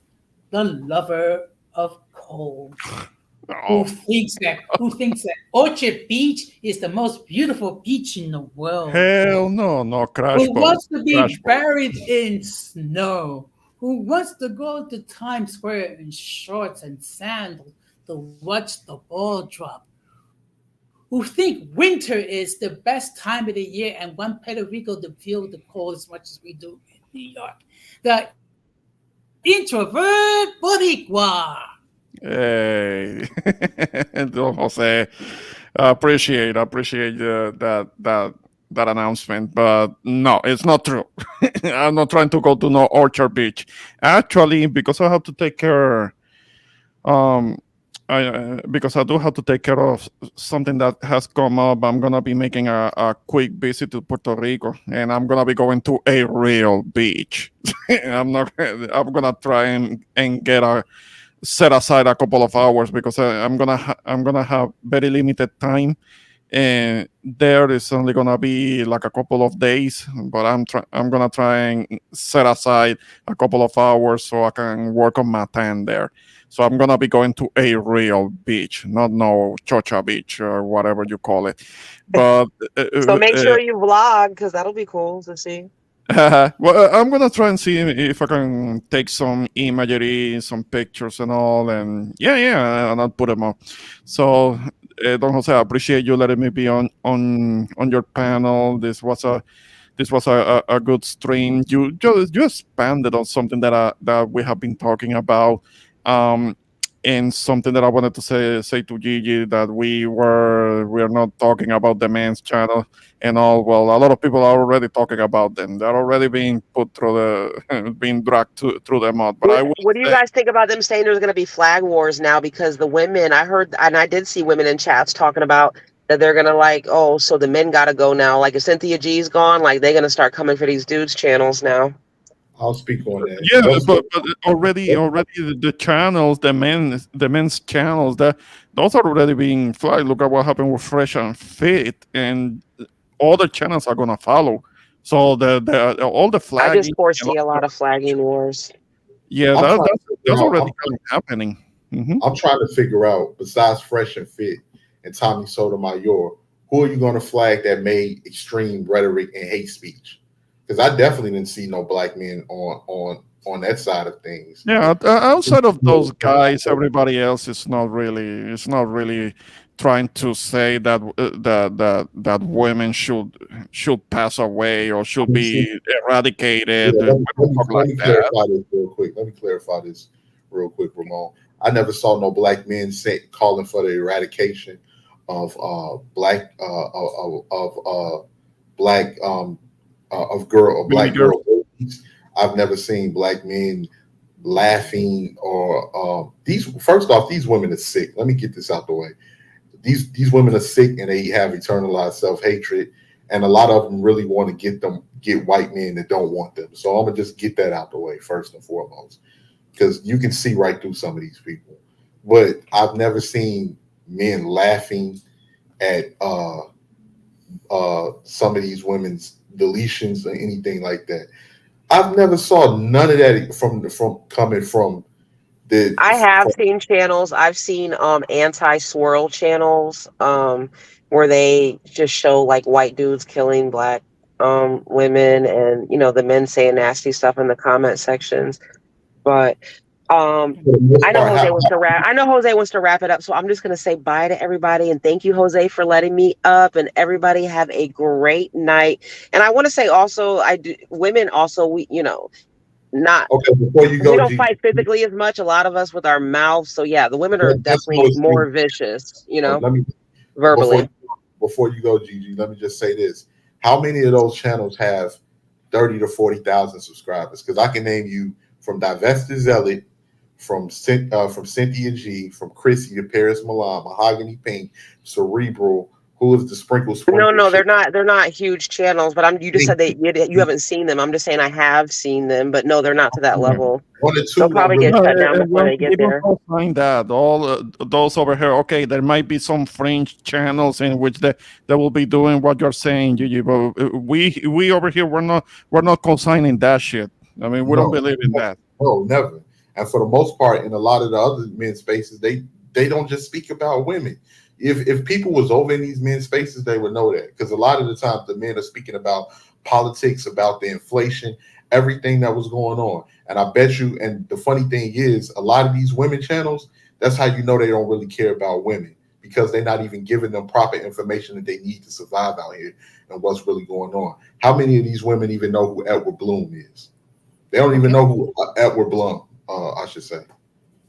the lover of cold. Who thinks that Orchard Beach is the most beautiful beach in the world? Hell no, Crash. Who wants to be buried in snow? Who wants to go to Times Square in shorts and sandals to watch the ball drop? Who think winter is the best time of the year and want Puerto Rico to feel the cold as much as we do in New York? The introvert Boricua. Hey, Don Jose, appreciate that announcement, but no, it's not true. I'm not trying to go to no Orchard Beach. Actually, because I have to take care, um, because I do have to take care of something that has come up. I'm gonna be making a quick visit to Puerto Rico, and I'm gonna be going to a real beach. I'm not. I'm gonna try and get a set aside a couple of hours because I'm gonna have very limited time, and there is only gonna be like a couple of days. But I'm gonna try and set aside a couple of hours so I can work on my tan there. So I'm gonna be going to a real beach, not no Chocha Beach or whatever you call it. But So make sure you vlog because that'll be cool to see. well, I'm gonna try and see if I can take some imagery, some pictures, and all, and and I'll put them up. So, Don Jose, I appreciate you letting me be on your panel. This was a good stream. You expanded on something that we have been talking about. And something that I wanted to say to Gigi, that we are not talking about the men's channel and all. Well, a lot of people are already talking about them. They're already being put through being dragged through the mud. But What do you guys think about them saying there's going to be flag wars now? Because the women, I heard, and I did see women in chats talking about that they're going to like, oh, so the men got to go now. Like if Cynthia G's gone, like they're going to start coming for these dudes' channels now. I'll speak on that. Yeah, but already the channels, the men's channels, those are already being flagged. Look at what happened with Fresh and Fit, and all the channels are gonna follow. So all the flagging. I just foresee a lot of flagging wars. Yeah, that's already kind of happening. I'm trying to figure out, besides Fresh and Fit and Tommy Sotomayor, who are you going to flag that made extreme rhetoric and hate speech? Because I definitely didn't see no black men on that side of things. Yeah, outside of those guys, everybody else is not really trying to say that that women should pass away or should be eradicated. Let me clarify this real quick, Ramon. I never saw no black men calling for the eradication of black girls. I've never seen black men laughing or these. First off, these women are sick. Let me get this out the way. These women are sick and they have internalized self-hatred, and a lot of them really want to get white men that don't want them. So I'm gonna just get that out the way first and foremost, because you can see right through some of these people. But I've never seen men laughing at some of these women's deletions or anything like that. I've never saw none of that from coming from the. I have seen channels. I've seen anti-swirl channels where they just show like white dudes killing black women, and the men saying nasty stuff in the comment sections. But I know Jose wants to wrap it up, so I'm just gonna say bye to everybody and thank you, Jose, for letting me up. And everybody have a great night. And I want to say also, women also, we not before you go, we don't fight physically as much. A lot of us with our mouths. So yeah, the women are definitely more vicious. Verbally. Before you go, Gigi, let me just say this: how many of those channels have 30 to 40,000 subscribers? Because I can name you from Divested Zealot, from Cynthia G, from Chrissy to Paris Milan, Mahogany Pink, Cerebral. Who is the Sprinkle? No, they're not huge channels. But you just said that you haven't seen them. I'm just saying I have seen them, but no, they're not to that level. They'll probably get shut down before they get there. Find that all those over here. Okay, there might be some fringe channels in which they will be doing what you're saying, Gigi. But we over here we're not consigning that shit. I mean, we don't believe in that. No, never. And for the most part, in a lot of the other men's spaces, they don't just speak about women. If people was over in these men's spaces, they would know that, because a lot of the times the men are speaking about politics, about the inflation, everything that was going on. And I bet you, and the funny thing is, a lot of these women channels, that's how you know they don't really care about women, because they're not even giving them proper information that they need to survive out here and what's really going on. How many of these women even know who Edward Bloom is? They don't even know who Edward Bloom, I should say.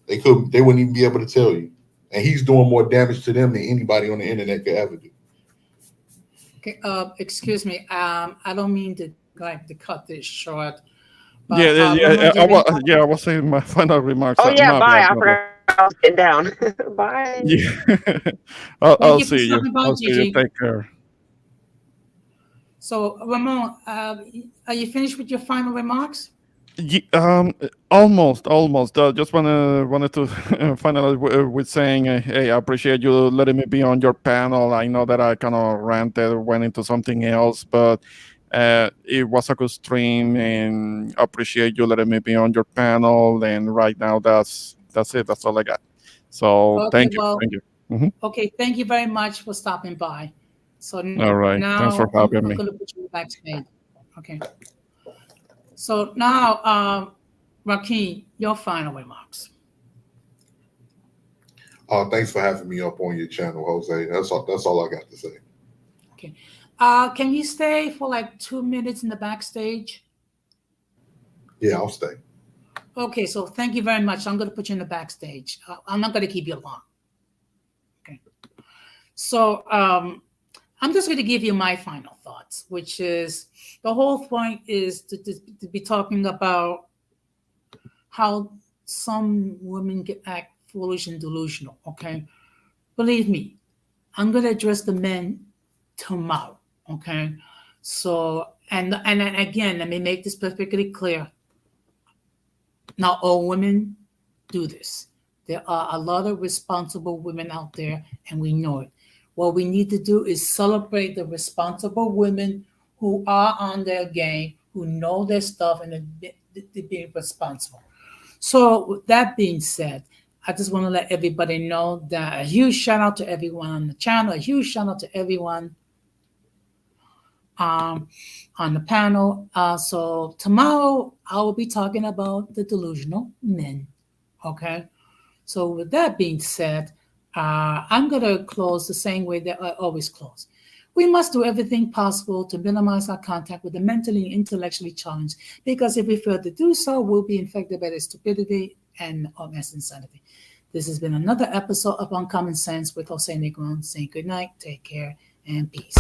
They wouldn't even be able to tell you. And he's doing more damage to them than anybody on the internet could ever do. Okay, excuse me. I don't mean to cut this short. But, I was saying my final remarks. Oh yeah, My bye. bad, I my forgot I was getting down. Bye. bad. Yeah. I'll you for see you. stopping by, I'll see you. Gigi. Take care. So, Ramon, are you finished with your final remarks? Almost. Just wanted to finalize with saying, hey, I appreciate you letting me be on your panel. I know that I kind of ranted, went into something else, but it was a good stream, and I appreciate you letting me be on your panel. And right now, that's it. That's all I got. So Okay, thank you. well, Thank you. Mhm. Okay, thank you very much for stopping by. So All right. now Thanks for having I'm me. going to put you backstage. Okay. So now, Rakeem, your final remarks. Thanks for having me up on your channel, Jose. That's all I got to say. Okay. Can you stay for like 2 minutes in the backstage? Yeah, I'll stay. Okay, so thank you very much. I'm going to put you in the backstage. I'm not going to keep you long. Okay. So I'm just going to give you my final thoughts, which is the whole point is to be talking about how some women act foolish and delusional, okay? Believe me, I'm going to address the men tomorrow, okay? So, and again, let me make this perfectly clear. Not all women do this. There are a lot of responsible women out there, and we know it. What we need to do is celebrate the responsible women who are on their game, who know their stuff, and they're being responsible. So with that being said, I just want to let everybody know that a huge shout out to everyone on the channel, a huge shout out to everyone on the panel. So tomorrow I will be talking about the delusional men. Okay. So with that being said, I'm going to close the same way that I always close. We must do everything possible to minimize our contact with the mentally and intellectually challenged, because if we fail to do so, we'll be infected by their stupidity and mass insanity. This has been another episode of Uncommon Sense with Jose Negron saying good night, take care, and peace.